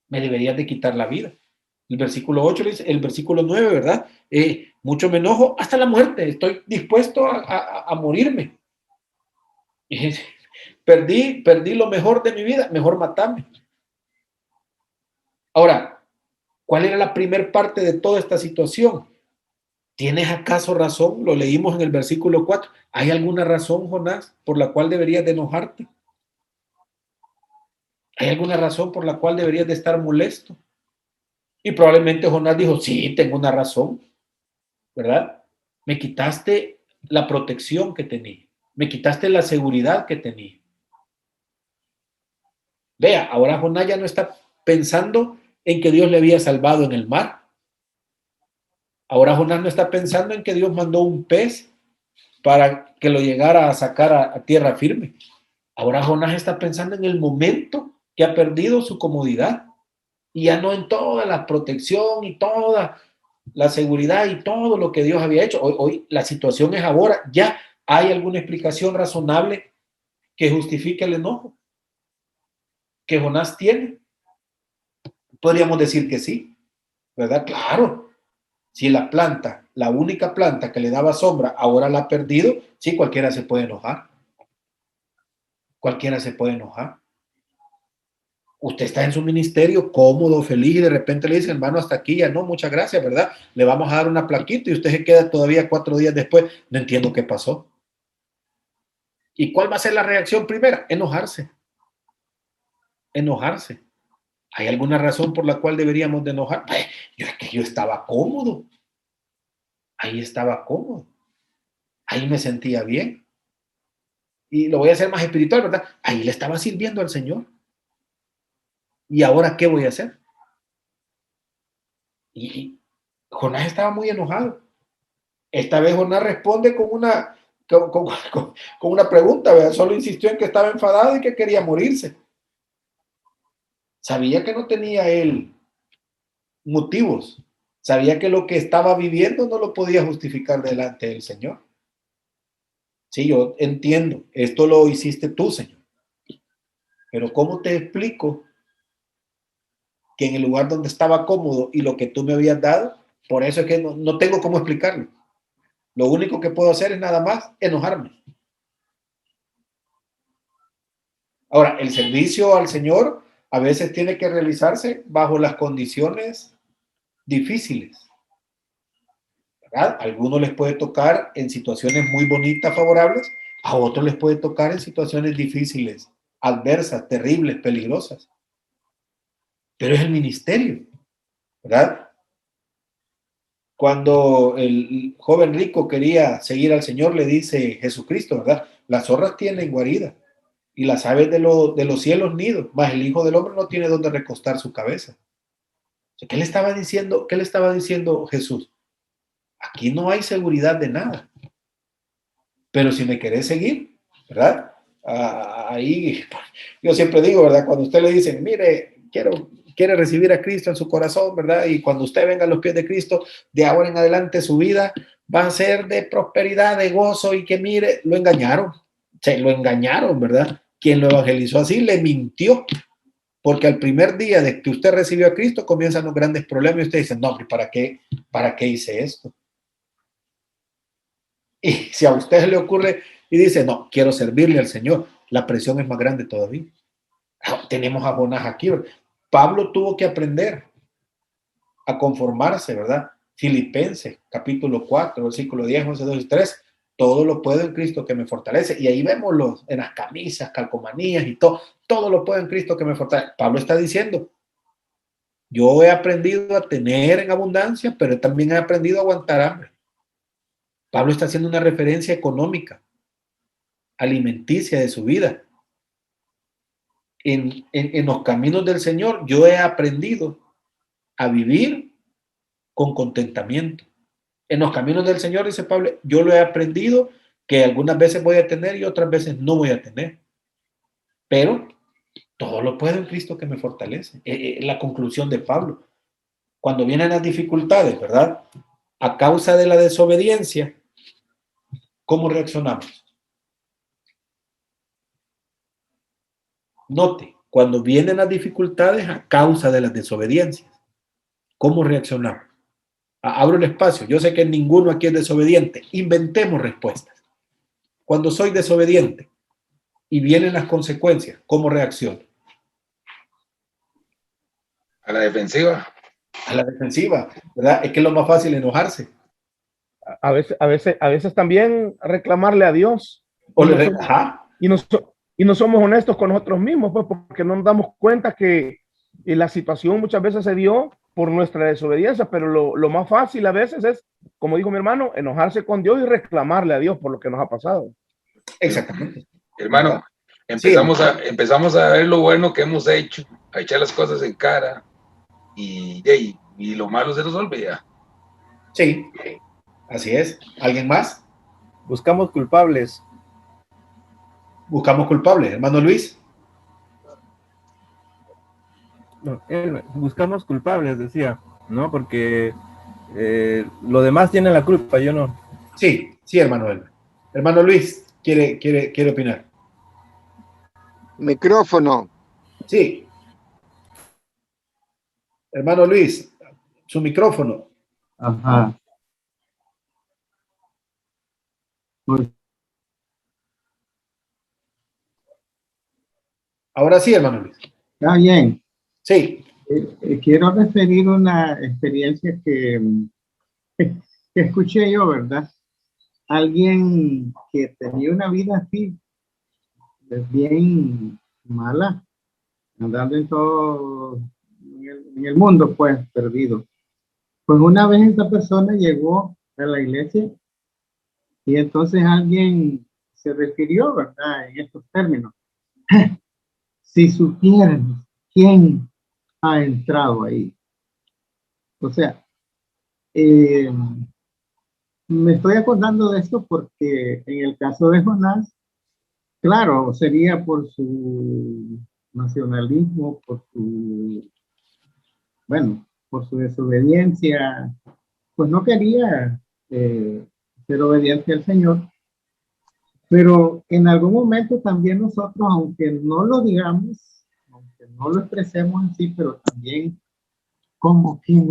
Me deberías de quitar la vida. El versículo 8 dice, el versículo 9, ¿verdad? Mucho me enojo hasta la muerte, estoy dispuesto a morirme. Perdí lo mejor de mi vida, mejor matarme. Ahora, ¿cuál era la primer parte de toda esta situación? ¿Tienes acaso razón? Lo leímos en el versículo 4. ¿Hay alguna razón, Jonás, por la cual deberías de enojarte? ¿Hay alguna razón por la cual deberías de estar molesto? Y probablemente Jonás dijo, sí, tengo una razón, ¿verdad? Me quitaste la protección que tenía, me quitaste la seguridad que tenía. Vea, ahora Jonás ya no está pensando en que Dios le había salvado en el mar. Ahora Jonás no está pensando en que Dios mandó un pez para que lo llegara a sacar a tierra firme. Ahora Jonás está pensando en el momento que ha perdido su comodidad y ya no en toda la protección y toda la seguridad y todo lo que Dios había hecho. Hoy la situación es ahora, ya hay alguna explicación razonable que justifique el enojo que Jonás tiene. Podríamos decir que sí, ¿verdad? Claro. Si la planta, la única planta que le daba sombra, ahora la ha perdido, sí, cualquiera se puede enojar. Cualquiera se puede enojar. Usted está en su ministerio cómodo, feliz, y de repente le dicen, hermano, hasta aquí ya no, muchas gracias, ¿verdad? Le vamos a dar una plaquita y usted se queda todavía 4 días después. No entiendo qué pasó. ¿Y cuál va a ser la reacción primera? Enojarse. Enojarse. ¿Hay alguna razón por la cual deberíamos de enojar? Es que yo estaba cómodo. Ahí estaba cómodo. Ahí me sentía bien. Y lo voy a hacer más espiritual, ¿verdad? Ahí le estaba sirviendo al Señor. ¿Y ahora qué voy a hacer? Y Jonás estaba muy enojado. Esta vez Jonás responde con una pregunta, ¿verdad? Solo insistió en que estaba enfadado y que quería morirse. Sabía que no tenía él motivos. Sabía que lo que estaba viviendo no lo podía justificar delante del Señor. Sí, yo entiendo, esto lo hiciste tú, Señor. Pero ¿cómo te explico que en el lugar donde estaba cómodo y lo que tú me habías dado, por eso es que no tengo cómo explicarlo? Lo único que puedo hacer es nada más enojarme. Ahora, el servicio al Señor a veces tiene que realizarse bajo las condiciones difíciles, ¿verdad? A algunos les puede tocar en situaciones muy bonitas, favorables, a otros les puede tocar en situaciones difíciles, adversas, terribles, peligrosas. Pero es el ministerio, ¿verdad? Cuando el joven rico quería seguir al Señor, le dice Jesucristo, ¿verdad? Las zorras tienen guarida y las aves de los cielos nidos, mas el Hijo del Hombre no tiene donde recostar su cabeza. ¿Qué le estaba diciendo? ¿Qué le estaba diciendo Jesús? Aquí no hay seguridad de nada. Pero si me querés seguir, ¿verdad? Ahí, yo siempre digo, ¿verdad? Cuando usted le dice, mire, quiere recibir a Cristo en su corazón, ¿verdad? Y cuando usted venga a los pies de Cristo, de ahora en adelante su vida va a ser de prosperidad, de gozo, y que mire, lo engañaron, lo engañaron, ¿verdad? Quien lo evangelizó así le mintió, porque al primer día de que usted recibió a Cristo comienzan los grandes problemas y usted dice, no, ¿para qué hice esto? Y si a usted le ocurre y dice, no, quiero servirle al Señor, la presión es más grande todavía. Tenemos a Jonás aquí. Pablo tuvo que aprender a conformarse, ¿verdad? Filipenses, capítulo 4, versículo 10, 11, 12, 13. Todo lo puedo en Cristo que me fortalece. Y ahí vemos en las camisas, calcomanías y todo lo puedo en Cristo que me fortalece. Pablo está diciendo, yo he aprendido a tener en abundancia, pero también he aprendido a aguantar hambre. Pablo está haciendo una referencia económica, alimenticia de su vida. En los caminos del Señor, yo he aprendido a vivir con contentamiento. En los caminos del Señor, dice Pablo, yo lo he aprendido que algunas veces voy a tener y otras veces no voy a tener. Pero todo lo puedo en Cristo que me fortalece. La conclusión de Pablo. Cuando vienen las dificultades, ¿verdad? A causa de la desobediencia, ¿cómo reaccionamos? Note, cuando vienen las dificultades a causa de las desobediencias, ¿cómo reaccionamos? Abro el espacio. Yo sé que ninguno aquí es desobediente. Inventemos respuestas. Cuando soy desobediente y vienen las consecuencias, ¿cómo reacciono? A la defensiva. A la defensiva, ¿verdad? Es que es lo más fácil enojarse. A veces también reclamarle a Dios. Y no somos honestos con nosotros mismos, pues, porque no nos damos cuenta que la situación muchas veces se dio por nuestra desobediencia, pero lo más fácil a veces es, como dijo mi hermano, enojarse con Dios y reclamarle a Dios por lo que nos ha pasado. Exactamente. Hermano, empezamos a ver lo bueno que hemos hecho, a echar las cosas en cara y lo malo se nos olvida. Sí, así es. ¿Alguien más? Buscamos culpables. Buscamos culpables. Hermano Luis. No, buscamos culpables, decía, ¿no? Porque lo demás tiene la culpa, yo no. Sí, hermano. Hermano Luis, quiere opinar. Micrófono. Sí. Hermano Luis, su micrófono. Ajá. Pues, ahora sí, hermano Luis. está bien. Sí. Quiero referir una experiencia que escuché yo, ¿verdad? Alguien que tenía una vida así, bien mala, andando en todo, en el mundo, pues, perdido. Pues una vez esa persona llegó a la iglesia y entonces alguien se refirió, ¿verdad? En estos términos. Si supieran quién ha entrado ahí. O sea, me estoy acordando de esto porque en el caso de Jonás, claro, sería por su nacionalismo, por su desobediencia, pues no quería ser obediente al Señor. Pero en algún momento también nosotros, aunque no lo digamos, aunque no lo expresemos así, pero también como que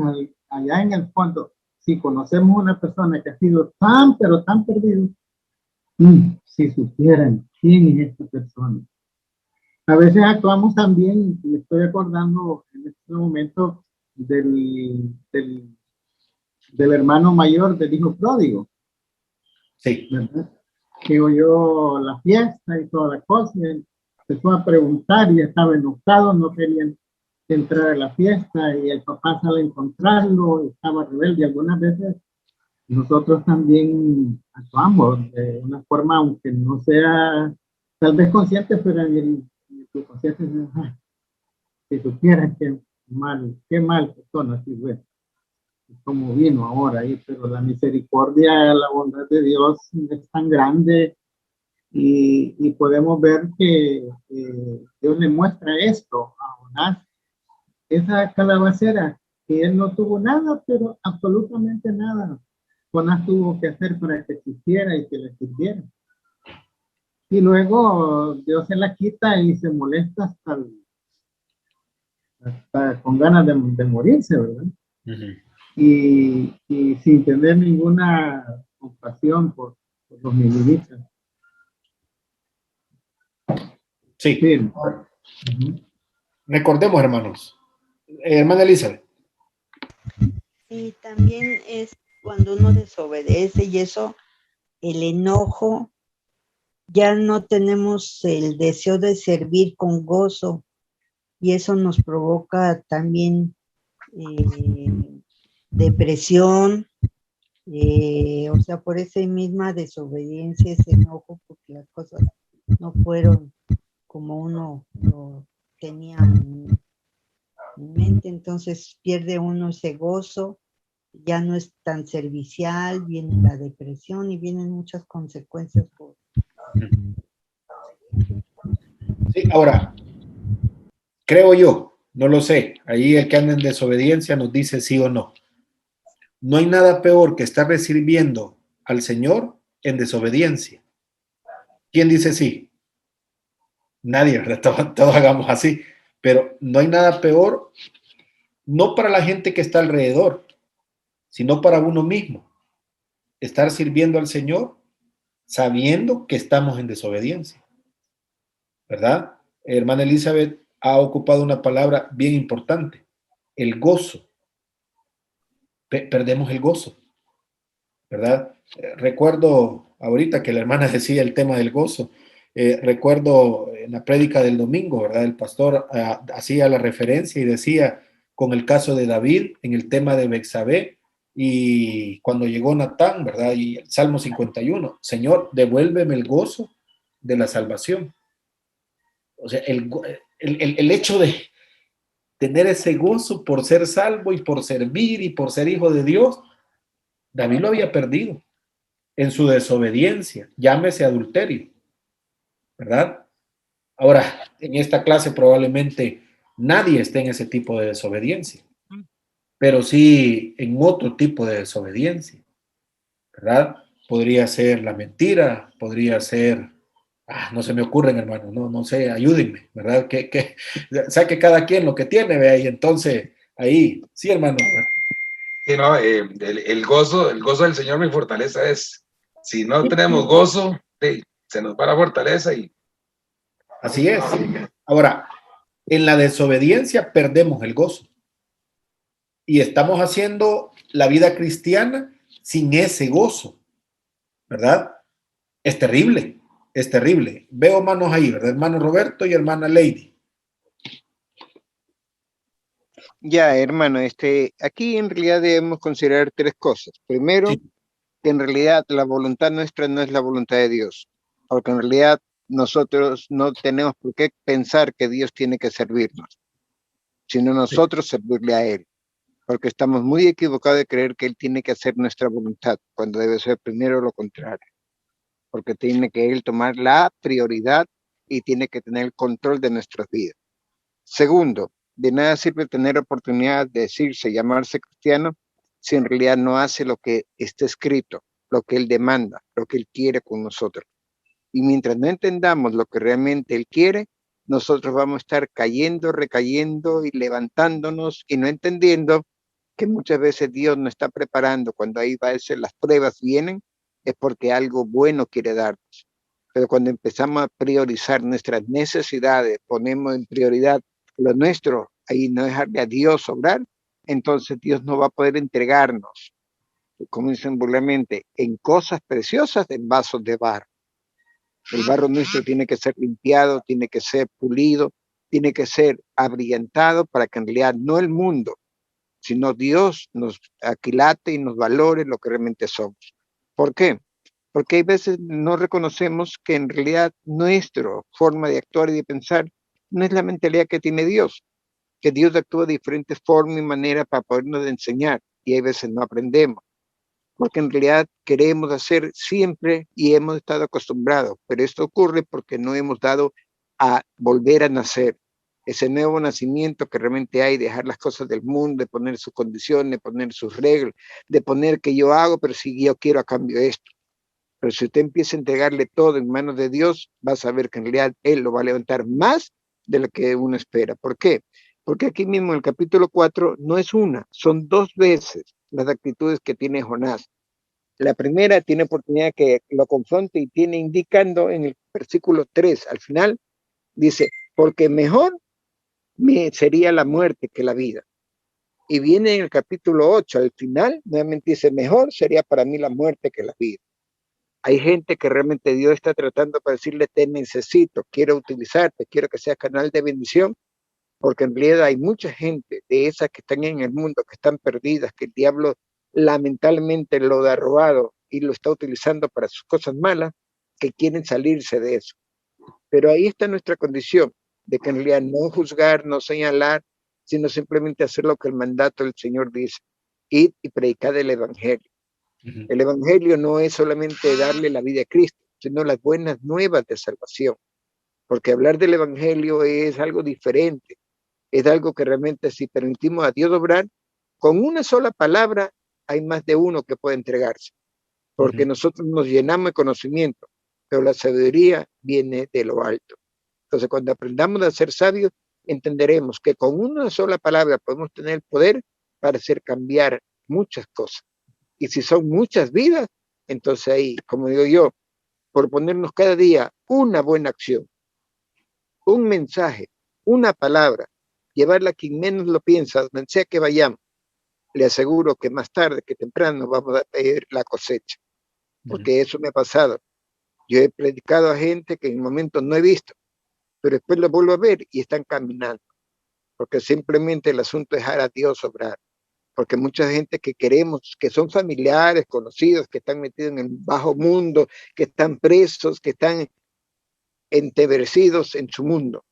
allá en el fondo, si conocemos una persona que ha sido pero tan perdido, si supieran quién es esta persona. A veces actuamos también, me estoy acordando en este momento del hermano mayor del hijo pródigo. Sí. ¿Verdad? Que oyó la fiesta y toda la cosa, y empezó a preguntar y estaba enojado, no querían entrar a la fiesta y el papá sale a encontrarlo, estaba rebelde. Algunas veces nosotros también actuamos de una forma, aunque no sea tal vez consciente, pero en el subconsciente, "Ay, si supieran qué mal persona, así fue, como vino ahora ahí, pero la misericordia, la bondad de Dios es tan grande y podemos ver que Dios le muestra esto a Jonás, esa calabacera, que él no tuvo nada, pero absolutamente nada. Jonás tuvo que hacer para que existiera y que le sirviera. Y luego Dios se la quita y se molesta hasta con ganas de morirse, ¿verdad? Ujú. Y sin tener ninguna compasión por los ninivitas. Sí. Sí. Ujú. Recordemos, hermanos. Hermana Elizabeth. Y también es cuando uno desobedece y eso, el enojo, ya no tenemos el deseo de servir con gozo y eso nos provoca también depresión, o sea, por esa misma desobediencia, ese enojo, porque las cosas no fueron como uno lo tenía en mente, entonces pierde uno ese gozo, ya no es tan servicial, viene la depresión y vienen muchas consecuencias. Sí, ahora, creo yo, no lo sé, ahí el que anda en desobediencia nos dice sí o no. No hay nada peor que estar sirviendo al Señor en desobediencia. ¿Quién dice sí? Nadie, ¿verdad? Todos hagamos así, pero no hay nada peor, no para la gente que está alrededor, sino para uno mismo. Estar sirviendo al Señor sabiendo que estamos en desobediencia, ¿verdad? Hermana Elizabeth ha ocupado una palabra bien importante, el gozo. Perdemos el gozo, ¿verdad? Recuerdo ahorita que la hermana decía el tema del gozo. Recuerdo en la prédica del domingo, ¿verdad? El pastor hacía la referencia y decía con el caso de David en el tema de Betsabé y cuando llegó Natán, ¿verdad? Y el Salmo 51, Señor, devuélveme el gozo de la salvación. O sea, el hecho de tener ese gozo por ser salvo y por servir y por ser hijo de Dios, David lo había perdido en su desobediencia, llámese adulterio, ¿verdad? Ahora, en esta clase probablemente nadie esté en ese tipo de desobediencia, pero sí en otro tipo de desobediencia, ¿verdad? Podría ser la mentira, podría ser, no se me ocurren, hermano, no sé, ayúdenme, ¿verdad? Que saque cada quien lo que tiene, vea, y entonces ahí, sí, hermano. Sí, no, el gozo del Señor mi fortaleza es. Si no tenemos gozo, sí, se nos va la fortaleza y Así es. Ahora, en la desobediencia perdemos el gozo. Y estamos haciendo la vida cristiana sin ese gozo, ¿verdad? Es terrible, es terrible. Veo manos ahí, ¿verdad? Hermano Roberto y hermana Lady. Ya, hermano, aquí en realidad debemos considerar tres cosas. Primero, Sí. que en realidad la voluntad nuestra no es la voluntad de Dios, porque en realidad nosotros no tenemos por qué pensar que Dios tiene que servirnos, sino nosotros servirle a Él, porque estamos muy equivocados de creer que Él tiene que hacer nuestra voluntad, cuando debe ser primero lo contrario, porque tiene que Él tomar la prioridad y tiene que tener el control de nuestras vidas. Segundo, de nada sirve tener oportunidad de decirse, llamarse cristiano, si en realidad no hace lo que está escrito, lo que Él demanda, lo que Él quiere con nosotros. Y mientras no entendamos lo que realmente Él quiere, nosotros vamos a estar cayendo, recayendo y levantándonos y no entendiendo que muchas veces Dios nos está preparando cuando ahí va a ser las pruebas vienen, es porque algo bueno quiere darnos. Pero cuando empezamos a priorizar nuestras necesidades, ponemos en prioridad lo nuestro, ahí no dejarle a Dios obrar, entonces Dios no va a poder entregarnos, como dicen vulgarmente, en cosas preciosas en vasos de barro. El barro nuestro tiene que ser limpiado, tiene que ser pulido, tiene que ser abrillantado para que en realidad no el mundo, sino Dios nos aquilate y nos valore lo que realmente somos. ¿Por qué? porque hay veces no reconocemos que en realidad nuestra forma de actuar y de pensar no es la mentalidad que tiene Dios, que Dios actúa de diferentes formas y maneras para podernos enseñar, y hay veces no aprendemos, porque en realidad queremos hacer siempre y hemos estado acostumbrados, pero esto ocurre porque no hemos dado a volver a nacer, ese nuevo nacimiento que realmente hay, dejar las cosas del mundo, de poner sus condiciones, de poner sus reglas, de poner que yo hago, pero si yo quiero a cambio esto. Pero si usted empieza a entregarle todo en manos de Dios, va a saber que en realidad Él lo va a levantar más de lo que uno espera. ¿Por qué? Porque aquí mismo en el capítulo 4 no es una, son dos veces las actitudes que tiene Jonás. La primera tiene oportunidad que lo confronte y tiene indicando en el versículo 3 al final, dice, porque mejor me sería la muerte que la vida. Y viene en el capítulo 8 al final, nuevamente dice, mejor sería para mí la muerte que la vida. Hay gente que realmente Dios está tratando para decirle, te necesito, quiero utilizarte, quiero que seas canal de bendición, porque en realidad hay mucha gente de esas que están en el mundo, que están perdidas, que el diablo lamentablemente lo ha robado y lo está utilizando para sus cosas malas, que quieren salirse de eso. Pero ahí está nuestra condición, de que en realidad no juzgar, no señalar, sino simplemente hacer lo que el mandato del Señor dice, id y predicad el Evangelio. El Evangelio no es solamente darle la vida a Cristo, sino las buenas nuevas de salvación, porque hablar del Evangelio es algo diferente, es algo que realmente si permitimos a Dios obrar, con una sola palabra hay más de uno que puede entregarse, porque nosotros nos llenamos de conocimiento, pero la sabiduría viene de lo alto. Entonces, cuando aprendamos a ser sabios, entenderemos que con una sola palabra podemos tener el poder para hacer cambiar muchas cosas. Y si son muchas vidas, entonces ahí, como digo yo, por ponernos cada día una buena acción, un mensaje, una palabra, llevarla a quien menos lo piensa, donde sea que vayamos, le aseguro que más tarde que temprano vamos a pedir la cosecha, porque eso me ha pasado. Yo he predicado a gente que en el momento no he visto, pero después lo vuelvo a ver y están caminando, porque simplemente el asunto es dejar a Dios obrar, porque mucha gente que queremos, que son familiares, conocidos, que están metidos en el bajo mundo, que están presos, que están entebrecidos en su mundo,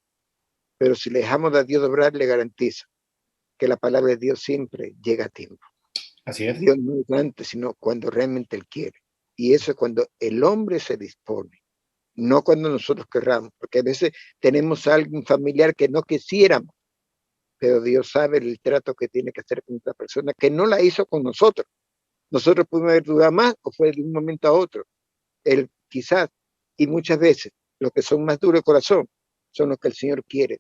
pero si le dejamos a Dios obrar, le garantizo que la palabra de Dios siempre llega a tiempo. Así es. Dios no es antes, sino cuando realmente Él quiere. Y eso es cuando el hombre se dispone, no cuando nosotros querramos, porque a veces tenemos a alguien familiar que no quisiéramos, pero Dios sabe el trato que tiene que hacer con otra persona que no la hizo con nosotros. Nosotros pudimos haber dudado más o fue de un momento a otro. Él quizás, y muchas veces, los que son más duros de corazón son los que el Señor quiere,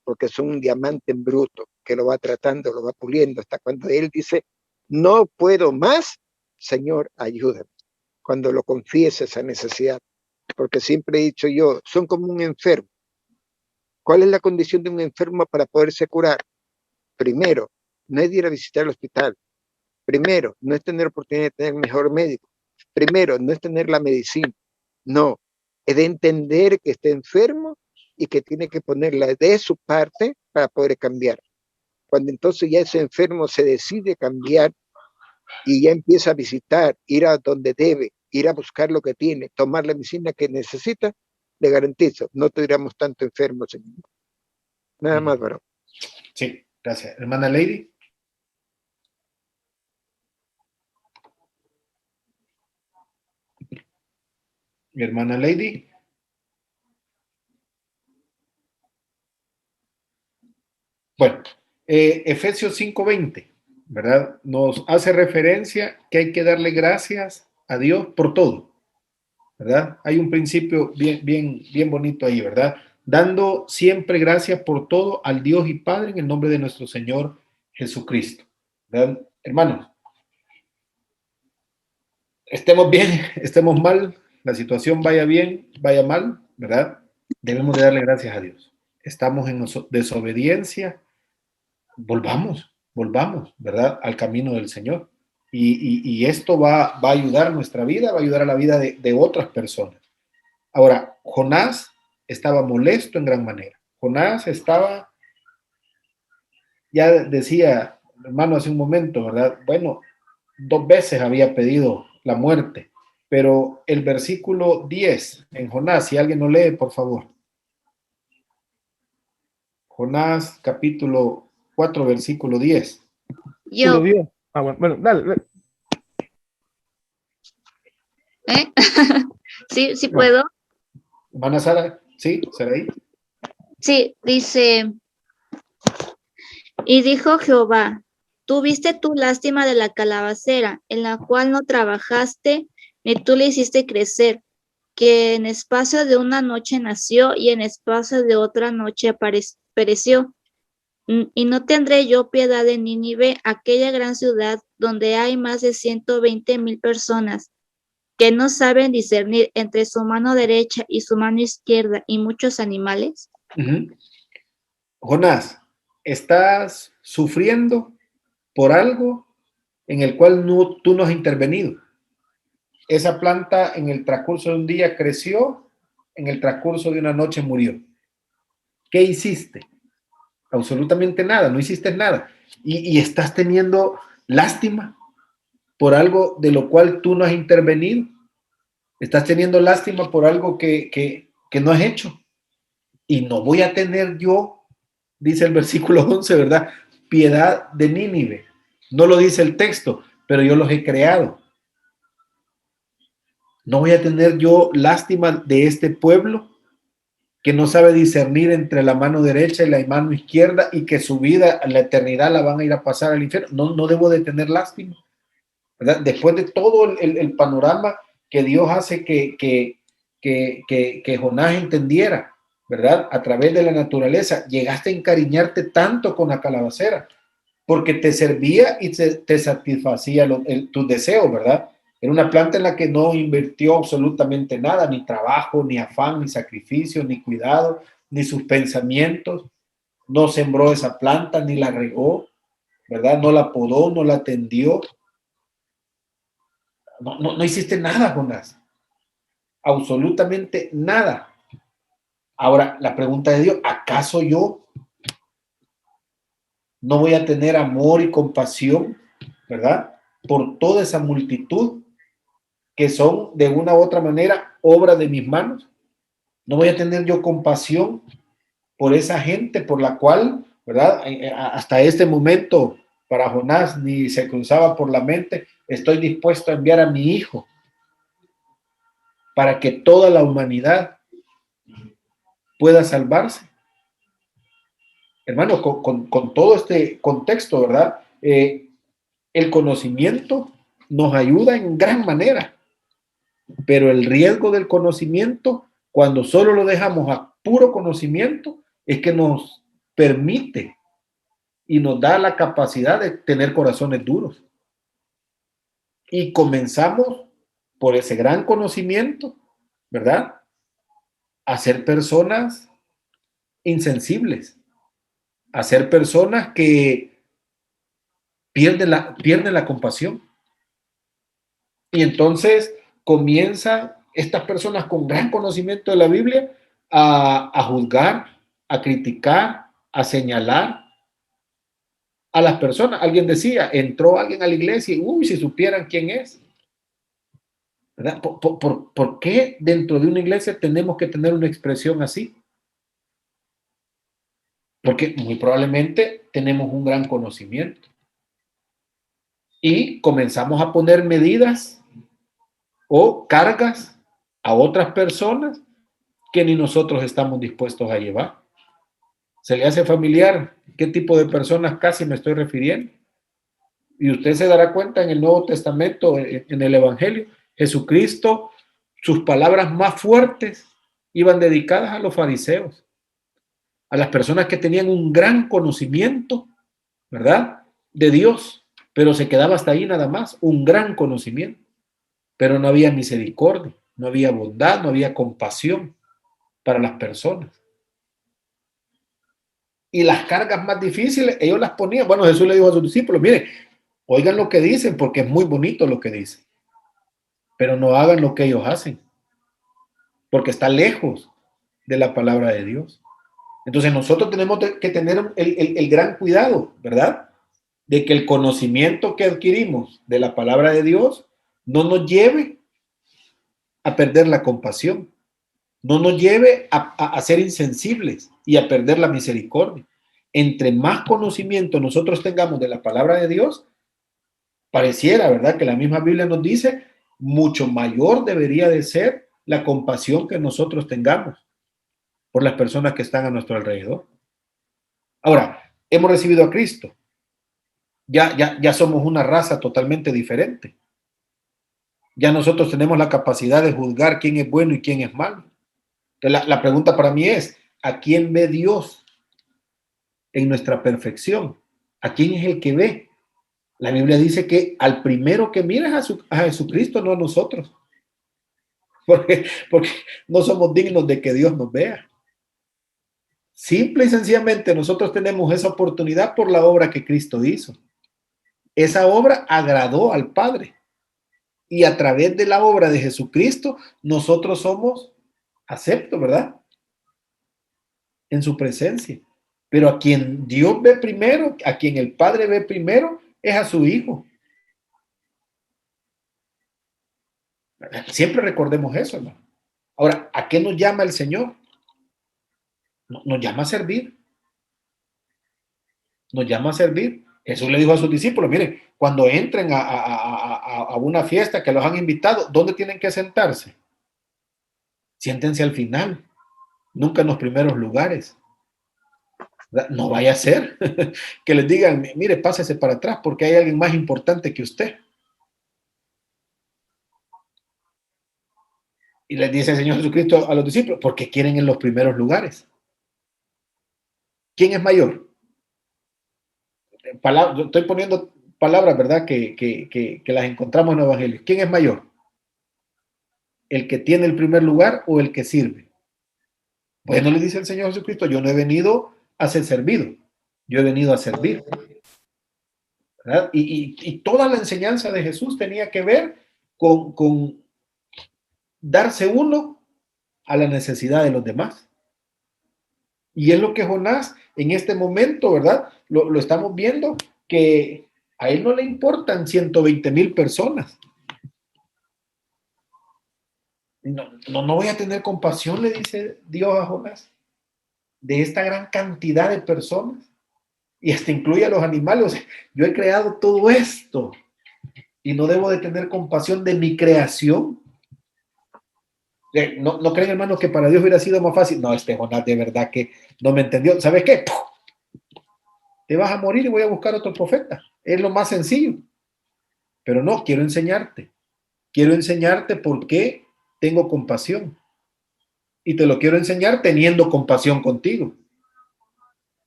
porque son un diamante en bruto, que lo va tratando, lo va puliendo, hasta cuando Él dice, no puedo más, Señor, ayúdame. Cuando lo confiesa esa necesidad, porque siempre he dicho yo, son como un enfermo. ¿Cuál es la condición de un enfermo para poderse curar? Primero, no es ir a visitar el hospital. Primero, no es tener oportunidad de tener el mejor médico. Primero, no es tener la medicina. No, es de entender que está enfermo y que tiene que ponerla de su parte para poder cambiar. Cuando entonces ya ese enfermo se decide cambiar y ya empieza a visitar, ir a donde debe, ir a buscar lo que tiene, tomar la medicina que necesita, le garantizo, no tuviéramos tanto enfermo, señor. Nada más, varón. Sí, gracias. Hermana Lady. Mi hermana Lady. Bueno, Efesios 5:20, ¿verdad? Nos hace referencia que hay que darle gracias a Dios por todo, ¿verdad? Hay un principio bien bonito ahí, ¿verdad? Dando siempre gracias por todo al Dios y Padre en el nombre de nuestro Señor Jesucristo, ¿verdad? Hermanos, estemos bien, estemos mal, la situación vaya bien, vaya mal, ¿verdad? Debemos de darle gracias a Dios. Estamos en desobediencia, volvamos, ¿verdad? Al camino del Señor. Y esto va a ayudar a nuestra vida, va a ayudar a la vida de otras personas. Ahora, Jonás estaba molesto en gran manera. Jonás estaba, ya decía, hermano, hace un momento, ¿verdad? Bueno, 2 veces había pedido la muerte. pero el versículo 10 en Jonás, si alguien lo lee, por favor. Jonás, capítulo 4, versículo 10. Yo, Bueno, dale. ¿eh? Sí, sí No. puedo. ¿Van Sara? ¿Sí? ¿Será ahí? Sí, dice, y dijo Jehová, tuviste tú lástima de la calabacera, en la cual no trabajaste, ni tú le hiciste crecer, que en espacio de una noche nació y en espacio de otra noche pereció. Y no tendré yo piedad de Nínive, aquella gran ciudad donde hay más de 120,000 personas que no saben discernir entre su mano derecha y su mano izquierda y muchos animales. Uh-huh. Jonás, estás sufriendo por algo en el cual tú no has intervenido. Esa planta en el transcurso de un día creció, en el transcurso de una noche murió. ¿Qué hiciste? Absolutamente nada, no hiciste nada. Y estás teniendo lástima por algo de lo cual tú no has intervenido. Estás teniendo lástima por algo que no has hecho. Y no voy a tener yo, dice el versículo 11, ¿verdad? Piedad de Nínive. No lo dice el texto, pero yo los he creado. No voy a tener yo lástima de este pueblo que no sabe discernir entre la mano derecha y la mano izquierda y que su vida, la eternidad, la van a ir a pasar al infierno. No debo de tener lástima, ¿verdad? Después de todo el panorama que Dios hace que Jonás entendiera, ¿verdad? A través de la naturaleza, llegaste a encariñarte tanto con la calabacera porque te servía y te satisfacía tus deseos, ¿verdad? Era una planta en la que no invirtió absolutamente nada, ni trabajo, ni afán, ni sacrificio, ni cuidado, ni sus pensamientos. No sembró esa planta, ni la regó, ¿verdad? No la podó, no la atendió. No hiciste nada, Jonás. Absolutamente nada. Ahora, la pregunta de Dios, ¿acaso yo no voy a tener amor y compasión, ¿verdad? Por toda esa multitud que son de una u otra manera obra de mis manos. No voy a tener yo compasión por esa gente por la cual, ¿verdad? Hasta este momento para Jonás ni se cruzaba por la mente, estoy dispuesto a enviar a mi hijo para que toda la humanidad pueda salvarse. Hermano, con todo este contexto, ¿verdad? El conocimiento nos ayuda en gran manera, pero el riesgo del conocimiento, cuando solo lo dejamos a puro conocimiento, es que nos permite y nos da la capacidad de tener corazones duros. Y comenzamos por ese gran conocimiento, ¿verdad? A ser personas insensibles, a ser personas que pierden la compasión. Y entonces comienzan estas personas con gran conocimiento de la Biblia a juzgar, a criticar, a señalar a las personas. Alguien decía, entró alguien a la iglesia y, uy, si supieran quién es. ¿Verdad? ¿Por qué dentro de una iglesia tenemos que tener una expresión así? Porque muy probablemente tenemos un gran conocimiento. Y comenzamos a poner medidas o cargas a otras personas que ni nosotros estamos dispuestos a llevar. ¿Se le hace familiar qué tipo de personas casi me estoy refiriendo? Y usted se dará cuenta en el Nuevo Testamento, en el Evangelio, Jesucristo, sus palabras más fuertes iban dedicadas a los fariseos, a las personas que tenían un gran conocimiento, ¿verdad? De Dios, pero se quedaba hasta ahí nada más, un gran conocimiento, pero no había misericordia, no había bondad, no había compasión para las personas. Y las cargas más difíciles, ellos las ponían. Bueno, Jesús le dijo a sus discípulos, mire, oigan lo que dicen, porque es muy bonito lo que dicen, pero no hagan lo que ellos hacen, porque está lejos de la palabra de Dios. Entonces nosotros tenemos que tener el gran cuidado, ¿verdad? De que el conocimiento que adquirimos de la palabra de Dios no nos lleve a perder la compasión, no nos lleve a ser insensibles y a perder la misericordia. Entre más conocimiento nosotros tengamos de la palabra de Dios, pareciera, ¿verdad?, que la misma Biblia nos dice, mucho mayor debería de ser la compasión que nosotros tengamos por las personas que están a nuestro alrededor. Ahora, hemos recibido a Cristo. Ya somos una raza totalmente diferente. Ya nosotros tenemos la capacidad de juzgar quién es bueno y quién es malo. Entonces, la pregunta para mí es, ¿a quién ve Dios en nuestra perfección? ¿A quién es el que ve? La Biblia dice que al primero que mira es a Jesucristo, no a nosotros. Porque no somos dignos de que Dios nos vea. Simple y sencillamente nosotros tenemos esa oportunidad por la obra que Cristo hizo. Esa obra agradó al Padre. Y a través de la obra de Jesucristo, nosotros somos aceptos, ¿verdad? En su presencia. Pero a quien Dios ve primero, a quien el Padre ve primero, es a su Hijo. Siempre recordemos eso, ¿no? Ahora, ¿a qué nos llama el Señor? Nos llama a servir. Nos llama a servir. Jesús le dijo a sus discípulos, miren, cuando entren a una fiesta que los han invitado, ¿dónde tienen que sentarse? Siéntense al final, nunca en los primeros lugares. No vaya a ser que les digan, mire, pásese para atrás porque hay alguien más importante que usted. Y les dice el Señor Jesucristo a los discípulos, porque quieren en los primeros lugares. ¿Quién es mayor? Estoy poniendo palabras, ¿verdad? Que las encontramos en el Evangelio. ¿Quién es mayor? ¿El que tiene el primer lugar o el que sirve? Bueno, le dice el Señor Jesucristo, yo no he venido a ser servido, yo he venido a servir. ¿Verdad? Y toda la enseñanza de Jesús tenía que ver con darse uno a la necesidad de los demás. Y es lo que Jonás en este momento, ¿verdad? Lo estamos viendo, que a él no le importan 120,000 personas. No voy a tener compasión, le dice Dios a Jonás, de esta gran cantidad de personas. Y hasta incluye a los animales. O sea, yo he creado todo esto y no debo de tener compasión de mi creación. ¿No creen, hermanos, que para Dios hubiera sido más fácil? No, Jonás de verdad que no me entendió. ¿Sabes qué? Te vas a morir y voy a buscar otro profeta. Es lo más sencillo. Pero no, quiero enseñarte. Quiero enseñarte por qué tengo compasión. Y te lo quiero enseñar teniendo compasión contigo.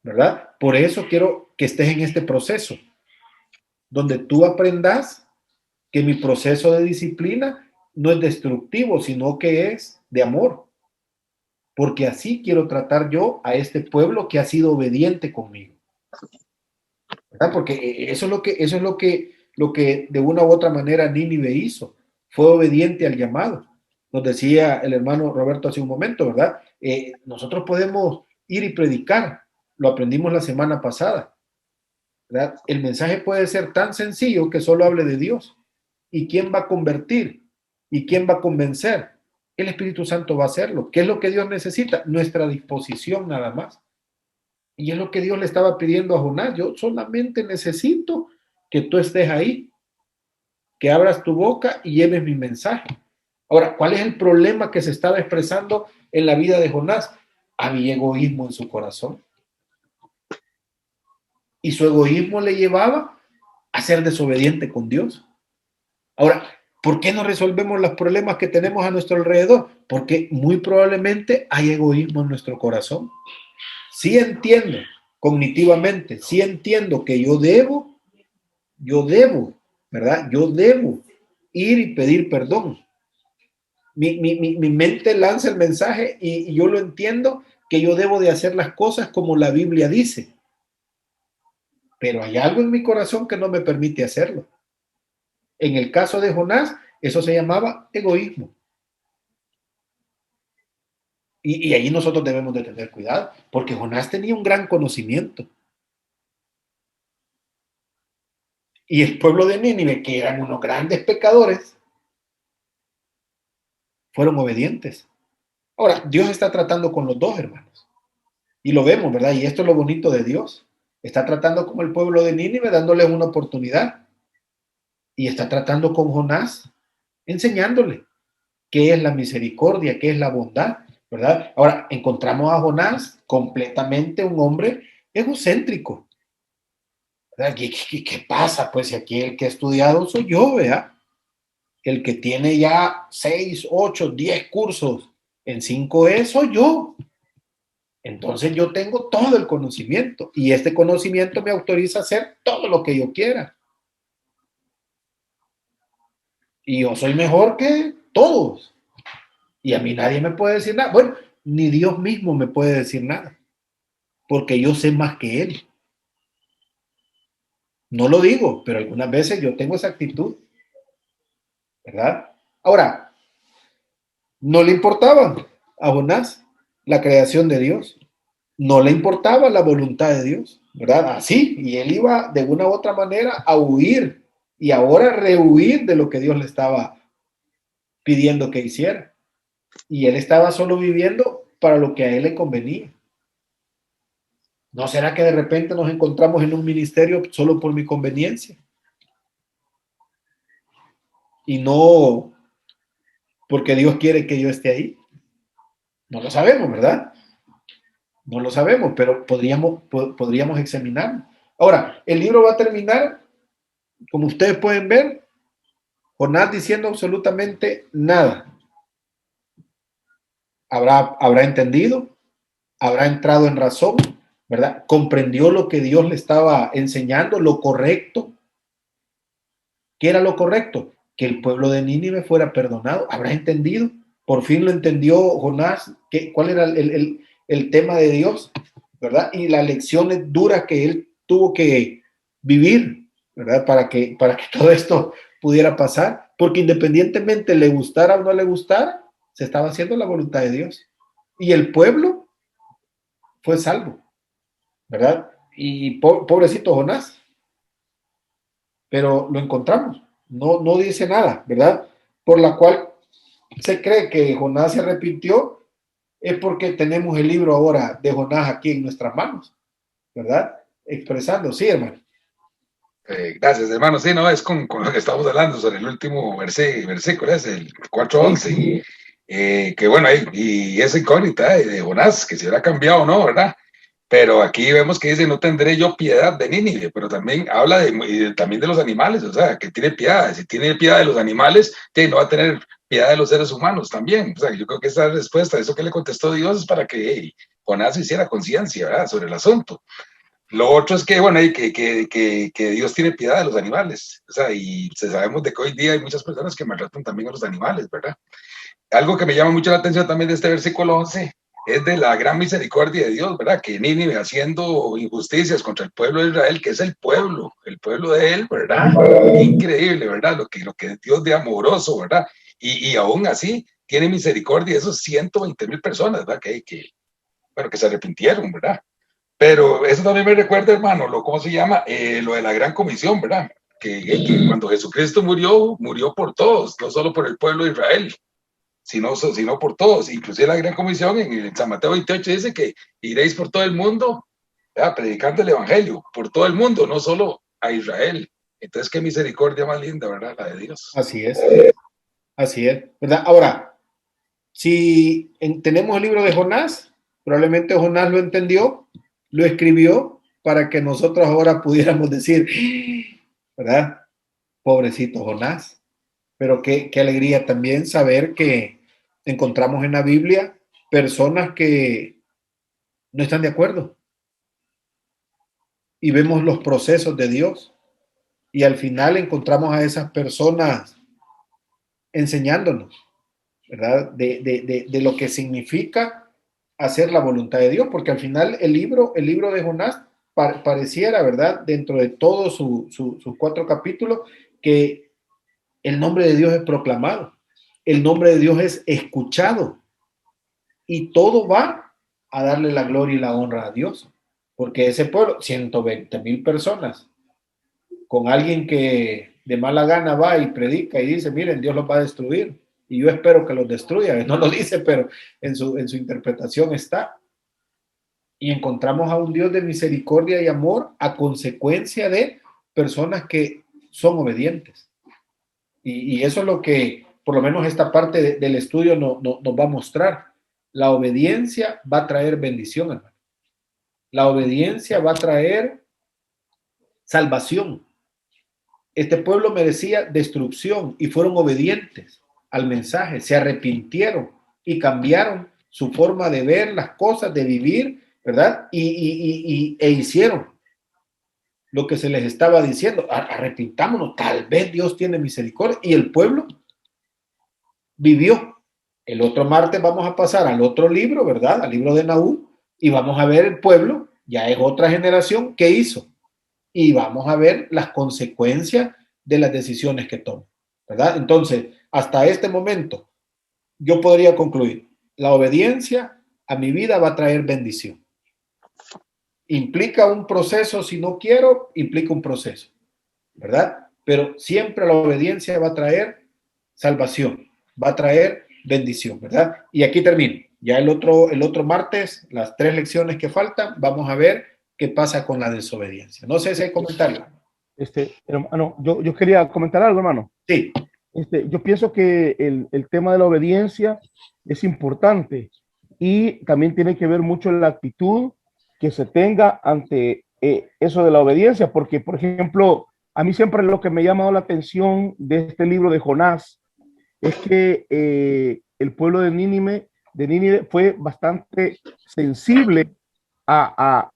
¿Verdad? Por eso quiero que estés en este proceso, donde tú aprendas que mi proceso de disciplina no es destructivo, sino que es de amor. Porque así quiero tratar yo a este pueblo que ha sido obediente conmigo. ¿Verdad? Porque eso es lo que de una u otra manera Nínive hizo. Fue obediente al llamado. Nos decía el hermano Roberto hace un momento, ¿verdad? Nosotros podemos ir y predicar. Lo aprendimos la semana pasada, ¿verdad? El mensaje puede ser tan sencillo que solo hable de Dios. ¿Y quién va a convertir? ¿Y quién va a convencer? El Espíritu Santo va a hacerlo. ¿Qué es lo que Dios necesita? Nuestra disposición nada más. Y es lo que Dios le estaba pidiendo a Jonás. Yo solamente necesito que tú estés ahí, que abras tu boca y lleves mi mensaje. Ahora, ¿cuál es el problema que se estaba expresando en la vida de Jonás? Había egoísmo en su corazón. Y su egoísmo le llevaba a ser desobediente con Dios. Ahora, ¿por qué no resolvemos los problemas que tenemos a nuestro alrededor? Porque muy probablemente hay egoísmo en nuestro corazón. Sí entiendo cognitivamente, sí entiendo que yo debo, ¿verdad? Yo debo ir y pedir perdón. Mi mente lanza el mensaje y yo lo entiendo que yo debo de hacer las cosas como la Biblia dice. Pero hay algo en mi corazón que no me permite hacerlo. En el caso de Jonás, eso se llamaba egoísmo. Y ahí nosotros debemos de tener cuidado, porque Jonás tenía un gran conocimiento. Y el pueblo de Nínive, que eran unos grandes pecadores, fueron obedientes. Ahora, Dios está tratando con los dos, hermanos. Y lo vemos, ¿verdad? Y esto es lo bonito de Dios. Está tratando con el pueblo de Nínive, dándoles una oportunidad. Y está tratando con Jonás, enseñándole qué es la misericordia, qué es la bondad, ¿verdad? Ahora, encontramos a Jonás completamente un hombre egocéntrico, ¿verdad? ¿Qué pasa? Pues si aquí el que ha estudiado soy yo, ¿verdad? El que tiene ya 6, 8, 10 cursos en 5E soy yo. Entonces yo tengo todo el conocimiento y este conocimiento me autoriza a hacer todo lo que yo quiera. Y yo soy mejor que todos. Y a mí nadie me puede decir nada. Bueno, ni Dios mismo me puede decir nada. Porque yo sé más que Él. No lo digo, pero algunas veces yo tengo esa actitud. ¿Verdad? Ahora, no le importaba a Jonás la creación de Dios. No le importaba la voluntad de Dios. ¿Verdad? Así. Y él iba de una u otra manera a huir. Y ahora rehuir de lo que Dios le estaba pidiendo que hiciera. Y él estaba solo viviendo para lo que a él le convenía. ¿No será que de repente nos encontramos en un ministerio solo por mi conveniencia? Y no porque Dios quiere que yo esté ahí. No lo sabemos, ¿verdad? No lo sabemos, pero podríamos examinarlo. Ahora, el libro va a terminar, como ustedes pueden ver, Jonás diciendo absolutamente nada. Habrá entendido, habrá entrado en razón, ¿verdad? Comprendió lo que Dios le estaba enseñando, lo correcto. ¿Qué era lo correcto? Que el pueblo de Nínive fuera perdonado. ¿Habrá entendido? Por fin lo entendió Jonás, cuál era el tema de Dios, ¿verdad? Y las lecciones duras que él tuvo que vivir, ¿verdad? Para que todo esto pudiera pasar, porque independientemente le gustara o no le gustara, se estaba haciendo la voluntad de Dios. Y el pueblo fue salvo, ¿verdad? Y pobrecito Jonás, pero lo encontramos, no dice nada, ¿verdad? Por la cual se cree que Jonás se arrepintió, es porque tenemos el libro ahora de Jonás aquí en nuestras manos, ¿verdad? Expresando, sí, hermano. Gracias, hermano. Sí, no, es con lo que estamos hablando sobre el último versículo, es el 4:11. Que bueno, y esa incógnita de Jonás, que si hubiera cambiado o no, ¿verdad? Pero aquí vemos que dice, no tendré yo piedad de Nínive, pero también habla también de los animales, o sea, que tiene piedad. Si tiene piedad de los animales, no va a tener piedad de los seres humanos también. O sea, yo creo que esta respuesta, eso que le contestó Dios, es para que Jonás hiciera conciencia, ¿verdad?, sobre el asunto. Lo otro es que, bueno, que Dios tiene piedad de los animales, o sea, y sabemos de que hoy día hay muchas personas que maltratan también a los animales, ¿verdad? Algo que me llama mucho la atención también de este versículo 11 es de la gran misericordia de Dios, ¿verdad? Que Nínive haciendo injusticias contra el pueblo de Israel, que es el pueblo de él, ¿verdad? Increíble, ¿verdad? Lo que Dios de amoroso, ¿verdad? Y aún así tiene misericordia de esos 120,000 personas, ¿verdad? Que se arrepintieron, ¿verdad? Pero eso también me recuerda, hermano, ¿cómo se llama? Lo de la gran comisión, ¿verdad? Que cuando Jesucristo murió por todos, no solo por el pueblo de Israel, sino por todos. Inclusive la gran comisión en San Mateo 28 dice que iréis por todo el mundo, ¿verdad?, predicando el evangelio, por todo el mundo, no solo a Israel. Entonces, qué misericordia más linda, ¿verdad? La de Dios. Así es, ¿verdad? Ahora, si tenemos el libro de Jonás, probablemente Jonás lo entendió, lo escribió para que nosotros ahora pudiéramos decir, ¿verdad? Pobrecito Jonás. Pero qué alegría también saber que encontramos en la Biblia personas que no están de acuerdo. Y vemos los procesos de Dios. Y al final encontramos a esas personas enseñándonos, ¿verdad? De lo que significa hacer la voluntad de Dios. Porque al final el libro de Jonás pareciera, ¿verdad?, dentro de todos sus 4 capítulos, que el nombre de Dios es proclamado, el nombre de Dios es escuchado y todo va a darle la gloria y la honra a Dios, porque ese pueblo, 120,000 personas, con alguien que de mala gana va y predica y dice, miren, Dios los va a destruir, y yo espero que los destruya. No lo dice, pero en su interpretación está. Y encontramos a un Dios de misericordia y amor a consecuencia de personas que son obedientes. Y eso es lo que, por lo menos esta parte del estudio nos va a mostrar. La obediencia va a traer bendición, hermano. La obediencia va a traer salvación. Este pueblo merecía destrucción y fueron obedientes al mensaje, se arrepintieron y cambiaron su forma de ver las cosas, de vivir, ¿verdad? E hicieron lo que se les estaba diciendo. Arrepintámonos, tal vez Dios tiene misericordia. Y el pueblo vivió. El otro martes vamos a pasar al otro libro, ¿verdad? Al libro de Nahum, y vamos a ver el pueblo, ya es otra generación, ¿qué hizo? Y vamos a ver las consecuencias de las decisiones que toma, ¿verdad? Entonces, hasta este momento, yo podría concluir, la obediencia a mi vida va a traer bendición. Implica un proceso, si no quiero, implica un proceso, ¿verdad? Pero siempre la obediencia va a traer salvación, va a traer bendición, ¿verdad? Y aquí termino. Ya el otro martes, las 3 lecciones que faltan, vamos a ver qué pasa con la desobediencia. No sé si hay comentarios. Hermano, yo quería comentar algo, hermano. Sí. Yo pienso que el tema de la obediencia es importante y también tiene que ver mucho la actitud que se tenga ante eso de la obediencia, porque, por ejemplo, a mí siempre lo que me ha llamado la atención de este libro de Jonás es que el pueblo de Nínive fue bastante sensible a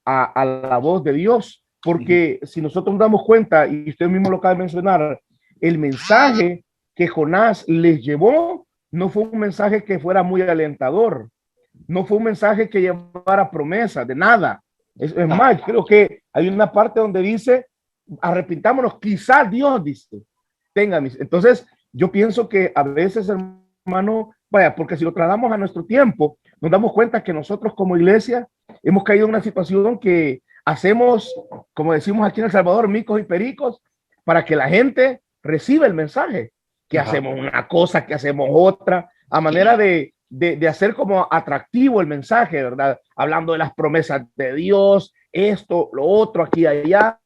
la voz de Dios, porque si nosotros nos damos cuenta, y usted mismo lo acaba de mencionar, el mensaje que Jonás les llevó no fue un mensaje que fuera muy alentador, no fue un mensaje que llevara promesas de nada. Es más, creo que hay una parte donde dice, arrepintámonos, quizás Dios dice, tenga mis. Entonces, yo pienso que a veces, hermano, vaya, porque si lo trasladamos a nuestro tiempo, nos damos cuenta que nosotros como iglesia hemos caído en una situación que hacemos, como decimos aquí en El Salvador, micos y pericos, para que la gente reciba el mensaje, que hacemos una cosa, que hacemos otra, a manera de hacer como atractivo el mensaje, ¿verdad? Hablando de las promesas de Dios, esto, lo otro, aquí y allá.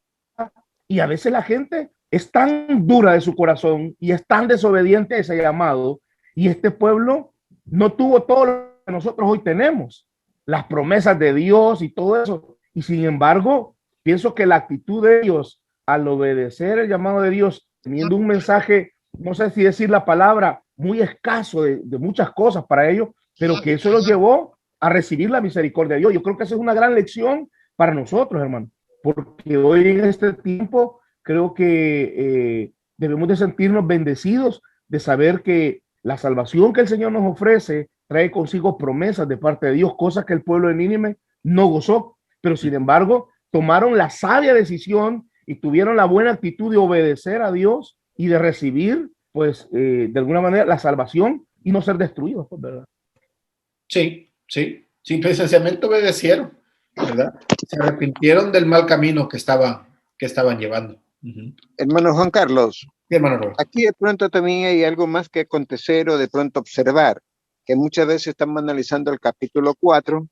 Y a veces la gente es tan dura de su corazón y es tan desobediente a ese llamado. Y este pueblo no tuvo todo lo que nosotros hoy tenemos, las promesas de Dios y todo eso. Y sin embargo, pienso que la actitud de ellos al obedecer el llamado de Dios, teniendo un mensaje, no sé si decir la palabra, muy escaso de muchas cosas para ellos, pero que eso los llevó a recibir la misericordia de Dios. Yo creo que esa es una gran lección para nosotros, hermano, porque hoy en este tiempo creo que debemos de sentirnos bendecidos de saber que la salvación que el Señor nos ofrece trae consigo promesas de parte de Dios, cosas que el pueblo de Nínive no gozó, pero sin embargo tomaron la sabia decisión y tuvieron la buena actitud de obedecer a Dios y de recibir, pues, de alguna manera la salvación y no ser destruidos, pues, ¿verdad? Sí, precisamente obedecieron, ¿verdad? Se arrepintieron del mal camino que estaban llevando. Hermano Juan Carlos, sí, hermano Robert. Aquí de pronto también hay algo más que acontecer o de pronto observar, que muchas veces estamos analizando el capítulo 4,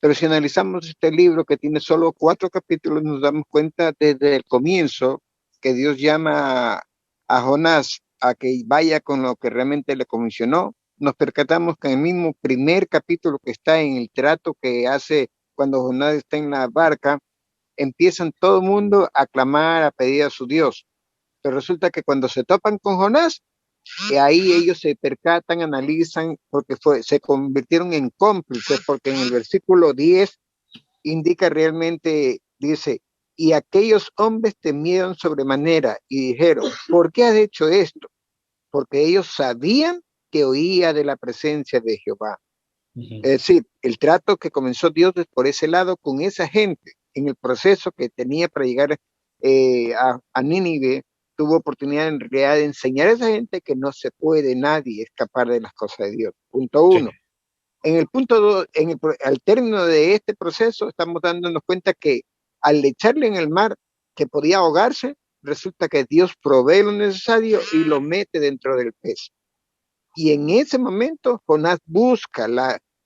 pero si analizamos este libro que tiene solo 4 capítulos, nos damos cuenta desde el comienzo que Dios llama a Jonás a que vaya con lo que realmente le comisionó. Nos percatamos que en el mismo primer capítulo que está en el trato que hace cuando Jonás está en la barca, empiezan todo el mundo a clamar, a pedir a su Dios. Pero resulta que cuando se topan con Jonás, ahí ellos se percatan, analizan, porque se convirtieron en cómplices, porque en el versículo 10 indica realmente, dice, y aquellos hombres temieron sobremanera y dijeron, ¿por qué has hecho esto? Porque ellos sabían que oía de la presencia de Jehová. Es decir, el trato que comenzó Dios por ese lado con esa gente, en el proceso que tenía para llegar a Nínive, tuvo oportunidad en realidad de enseñar a esa gente que no se puede nadie escapar de las cosas de Dios. Punto 1. Sí. En el punto 2, al término de este proceso, estamos dándonos cuenta que al echarle en el mar que podía ahogarse, resulta que Dios provee lo necesario y lo mete dentro del pez. Y en ese momento Jonás busca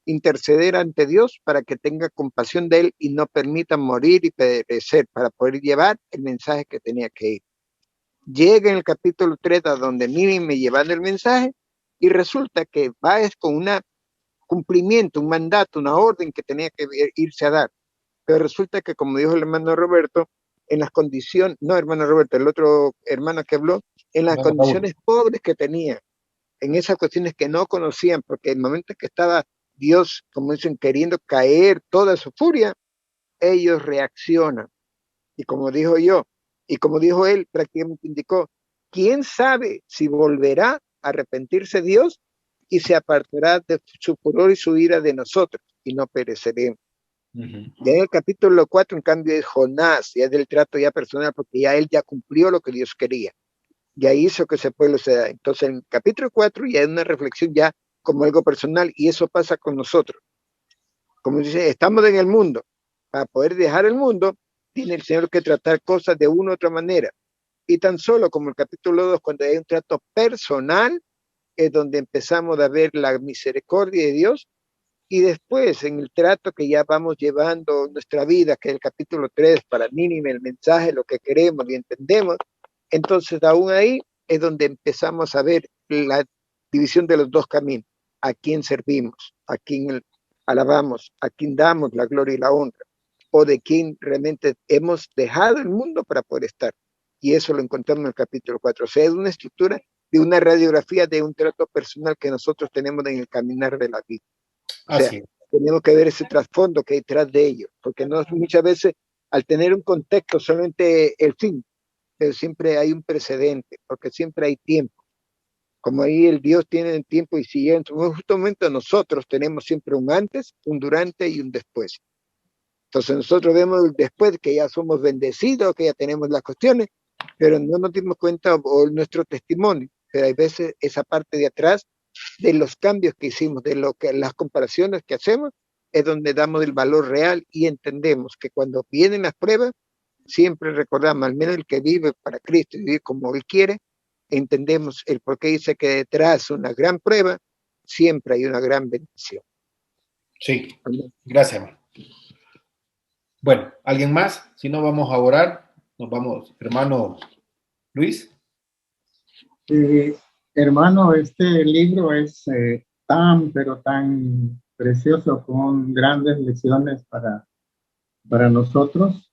interceder ante Dios para que tenga compasión de él y no permita morir y perecer, para poder llevar el mensaje que tenía que ir. Llega en el capítulo 3 a donde Nínive llevando el mensaje, y resulta que va con un cumplimiento, un mandato, una orden que tenía que irse a dar. Pero resulta que, como dijo el hermano Roberto, en las condiciones, no hermano Roberto, el otro hermano que habló, en las condiciones pobres que tenía, en esas cuestiones que no conocían, porque el momento que estaba Dios, como dicen, queriendo caer toda su furia, ellos reaccionan. Y como dijo yo, y como dijo él, prácticamente indicó, ¿quién sabe si volverá a arrepentirse Dios y se apartará de su furor y su ira de nosotros y no pereceremos? Ya en el capítulo 4, en cambio, es Jonás, ya es del trato ya personal, porque ya él ya cumplió lo que Dios quería, ya hizo que ese pueblo se da. Entonces, en el capítulo 4 ya es una reflexión ya como algo personal, y eso pasa con nosotros. Como dice, estamos en el mundo. Para poder dejar el mundo, tiene el Señor que tratar cosas de una u otra manera. Y tan solo como el capítulo 2, cuando hay un trato personal, es donde empezamos a ver la misericordia de Dios. Y después, en el trato que ya vamos llevando nuestra vida, que es el capítulo 3, para Nínive, el mensaje, lo que queremos y entendemos, entonces aún ahí es donde empezamos a ver la división de los dos caminos. ¿A quién servimos? ¿A quién alabamos? ¿A quién damos la gloria y la honra? ¿O de quién realmente hemos dejado el mundo para poder estar? Y eso lo encontramos en el capítulo 4. O sea, es una estructura de una radiografía de un trato personal que nosotros tenemos en el caminar de la vida. O sea, tenemos que ver ese trasfondo que hay detrás de ello, porque no muchas veces al tener un contexto solamente el fin, pero siempre hay un precedente, porque siempre hay tiempo. Como ahí el Dios tiene el tiempo, y si en un justo momento nosotros tenemos siempre un antes, un durante y un después. Entonces nosotros vemos el después, que ya somos bendecidos, que ya tenemos las cuestiones, pero no nos dimos cuenta o nuestro testimonio, pero hay veces esa parte de atrás de los cambios que hicimos, de lo que las comparaciones que hacemos, es donde damos el valor real y entendemos que cuando vienen las pruebas, siempre recordamos, al menos el que vive para Cristo y vive como Él quiere, entendemos el por qué dice que detrás de una gran prueba, siempre hay una gran bendición. Sí, gracias, hermano. Bueno, ¿alguien más? Si no, vamos a orar. Nos vamos, hermano Luis. Hermano, este libro es pero tan precioso, con grandes lecciones para nosotros.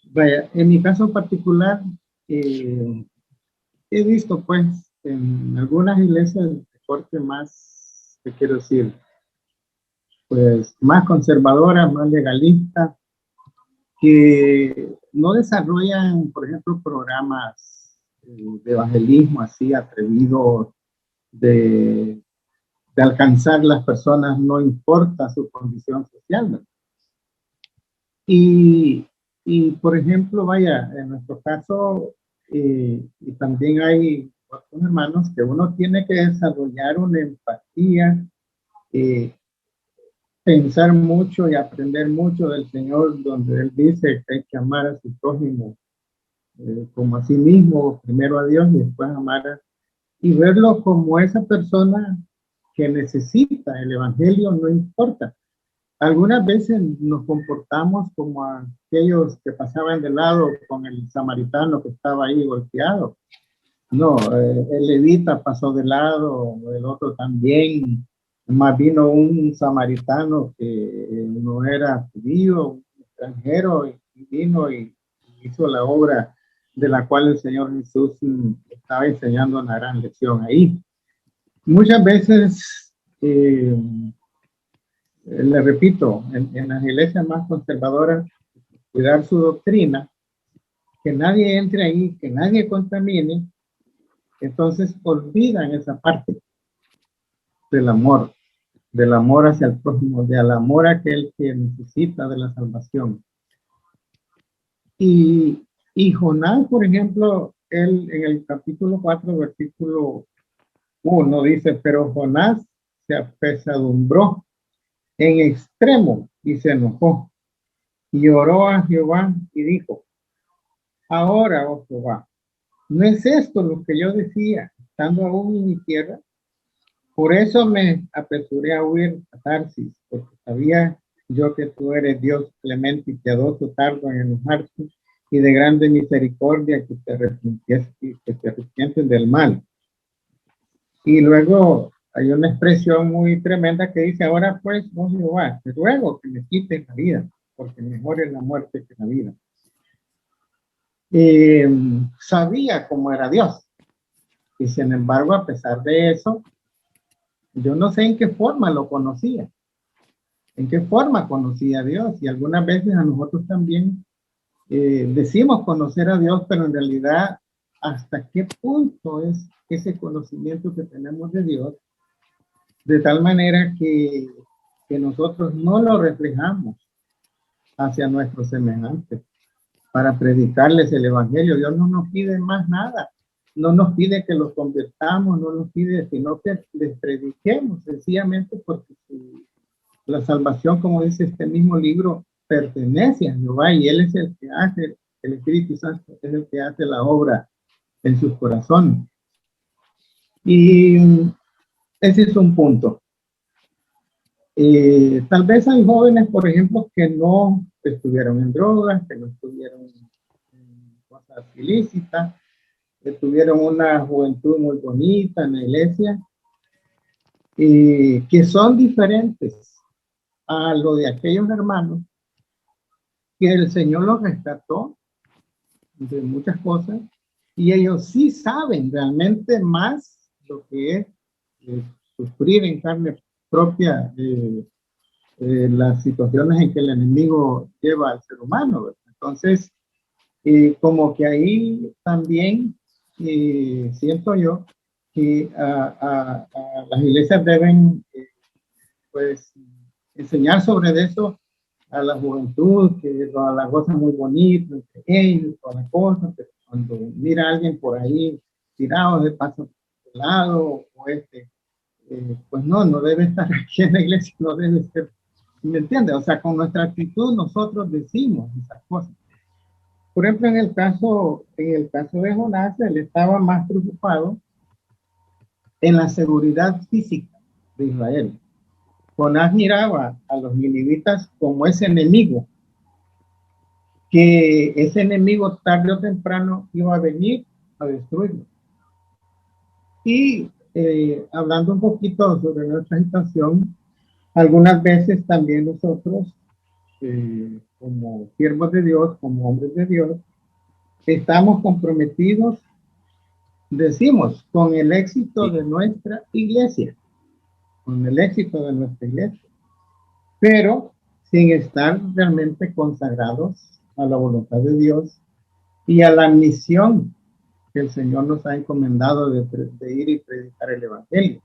Vaya, en mi caso particular, he visto pues en algunas iglesias de corte más, ¿qué quiero decir? Pues más conservadoras, más legalistas, que no desarrollan, por ejemplo, programas de evangelismo así atrevidos, de alcanzar las personas, no importa su condición social, ¿no? Y por ejemplo, vaya, en nuestro caso, y también hay otros hermanos, que uno tiene que desarrollar una empatía, pensar mucho y aprender mucho del Señor, donde Él dice que hay que amar a su prójimo como a sí mismo, primero a Dios y después amar y verlo como esa persona que necesita el evangelio, no importa. Algunas veces nos comportamos como aquellos que pasaban de lado con el samaritano que estaba ahí golpeado. No, el levita pasó de lado, el otro también. Más vino un samaritano que no era judío, un extranjero, y vino y hizo la obra de la cual el Señor Jesús estaba enseñando una gran lección ahí. Muchas veces, le repito, en las iglesias más conservadoras, cuidar su doctrina, que nadie entre ahí, que nadie contamine, entonces olvidan esa parte del amor hacia el prójimo, del amor a aquel que necesita de la salvación. Y Jonás, por ejemplo, él en el capítulo 4, versículo 1 dice, pero Jonás se apesadumbró en extremo y se enojó y oró a Jehová y dijo, ahora, oh Jehová, ¿no es esto lo que yo decía estando aún en mi tierra? Por eso me apresuré a huir a Tarsis, porque sabía yo que tú eres Dios clemente y piadoso, tardo en enojarte y de grande misericordia, que te arrepientes del mal. Y luego hay una expresión muy tremenda que dice: ahora pues, oh Jehová, te ruego que me quites la vida, porque mejor es la muerte que la vida. Sabía cómo era Dios, y sin embargo, a pesar de eso, yo no sé en qué forma lo conocía, en qué forma conocía a Dios. Y algunas veces a nosotros también decimos conocer a Dios, pero en realidad, ¿hasta qué punto es ese conocimiento que tenemos de Dios? De tal manera que nosotros no lo reflejamos hacia nuestros semejantes para predicarles el evangelio. Dios no nos pide más nada. No nos pide que los convirtamos, no nos pide, sino que les prediquemos sencillamente, porque la salvación, como dice este mismo libro, pertenece a Jehová y Él es el que hace, el Espíritu Santo es el que hace la obra en sus corazones. Y ese es un punto. Tal vez hay jóvenes, por ejemplo, que no estuvieron en drogas, que no estuvieron en cosas ilícitas, que tuvieron una juventud muy bonita en la iglesia, que son diferentes a lo de aquellos hermanos que el Señor los rescató de muchas cosas, y ellos sí saben realmente más lo que es sufrir en carne propia las situaciones en que el enemigo lleva al ser humano, ¿verdad? Entonces, como que ahí también siento yo que a las iglesias deben pues enseñar sobre eso a la juventud, que todas las cosas muy bonitas entre ellos, todas las cosas, pero cuando mira a alguien por ahí tirado de paso de lado, o pues no debe estar aquí en la iglesia, no debe ser, ¿me entiendes? O sea, con nuestra actitud nosotros decimos esas cosas. Por ejemplo, en el caso de Jonás, él estaba más preocupado en la seguridad física de Israel. Jonás miraba a los ninivitas como ese enemigo, que ese enemigo tarde o temprano iba a venir a destruirlo. Y hablando un poquito sobre nuestra situación, algunas veces también nosotros, como siervos de Dios, como hombres de Dios, estamos comprometidos, decimos, con el éxito de nuestra iglesia, con el éxito de nuestra iglesia, pero sin estar realmente consagrados a la voluntad de Dios y a la misión que el Señor nos ha encomendado de ir y predicar el evangelio.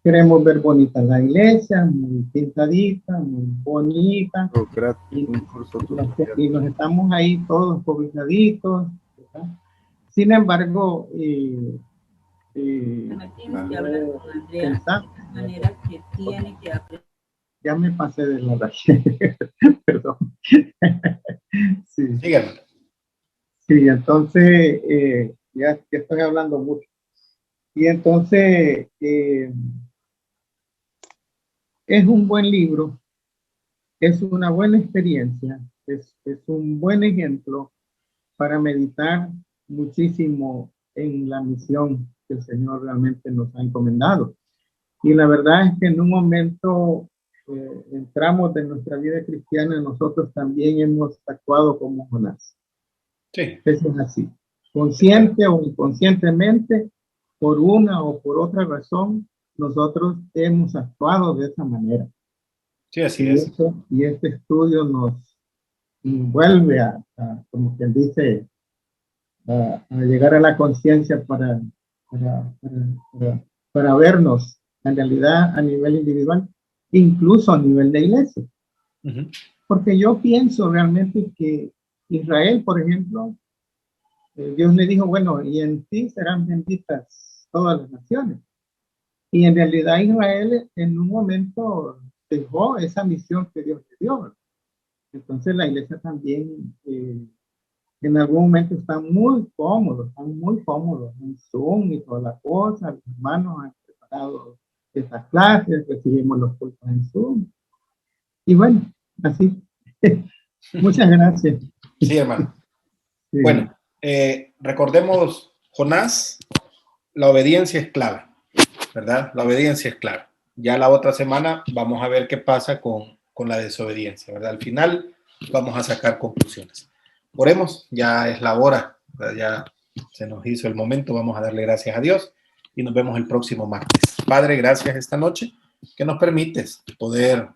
Queremos ver bonita la iglesia, muy pintadita, muy bonita, y nos estamos ahí todos cobijaditos, ¿verdad? Sin embargo, tienes que hablar con Andrea de manera que tiene que aprender. Ya me pasé de la hora. Perdón. Sí. Síganme. Sí, entonces, ya estoy hablando mucho. Y entonces, es un buen libro, es una buena experiencia, es un buen ejemplo para meditar muchísimo en la misión que el Señor realmente nos ha encomendado. Y la verdad es que en un momento entramos de nuestra vida cristiana, nosotros también hemos actuado como Jonás. Sí. Eso es así. Consciente o inconscientemente, por una o por otra razón, nosotros hemos actuado de esa manera. Sí, así es. Y este estudio nos vuelve como quien dice, a llegar a la conciencia para vernos en realidad a nivel individual, incluso a nivel de iglesia. Uh-huh. Porque yo pienso realmente que Israel, por ejemplo, Dios le dijo, bueno, y en ti serán benditas todas las naciones. Y en realidad Israel en un momento dejó esa misión que Dios le dio. Entonces la iglesia también en algún momento están muy cómodos en Zoom y todas las cosas. Los hermanos han preparado esas clases, recibimos los cultos en Zoom. Y bueno, así. Muchas gracias. Sí, hermano. Sí. Bueno, recordemos, Jonás, la obediencia es clave, ¿verdad? La obediencia es clave. Ya la otra semana vamos a ver qué pasa con la desobediencia, ¿verdad? Al final vamos a sacar conclusiones. Oremos, ya es la hora, ¿verdad? Ya se nos hizo el momento, vamos a darle gracias a Dios y nos vemos el próximo martes. Padre, gracias esta noche que nos permites poder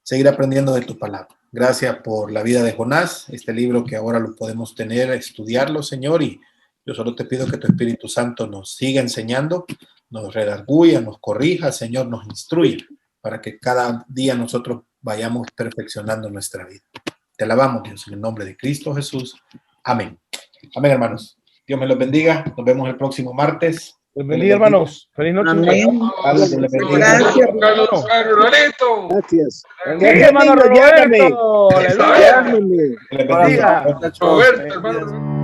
seguir aprendiendo de tu palabra. Gracias por la vida de Jonás, este libro que ahora lo podemos tener, estudiarlo, Señor, y yo solo te pido que tu Espíritu Santo nos siga enseñando, nos redarguya, nos corrija, Señor, nos instruya, para que cada día nosotros vayamos perfeccionando nuestra vida. Te alabamos, Dios, en el nombre de Cristo Jesús. Amén. Amén, hermanos. Dios me los bendiga. Nos vemos el próximo martes. Dios bendiga, hermanos. Feliz noche. Amén. Gracias, Rolito. Gracias. Bendiga, hermano Roberto. Llámame. Que les bendiga. Roberto, hermano.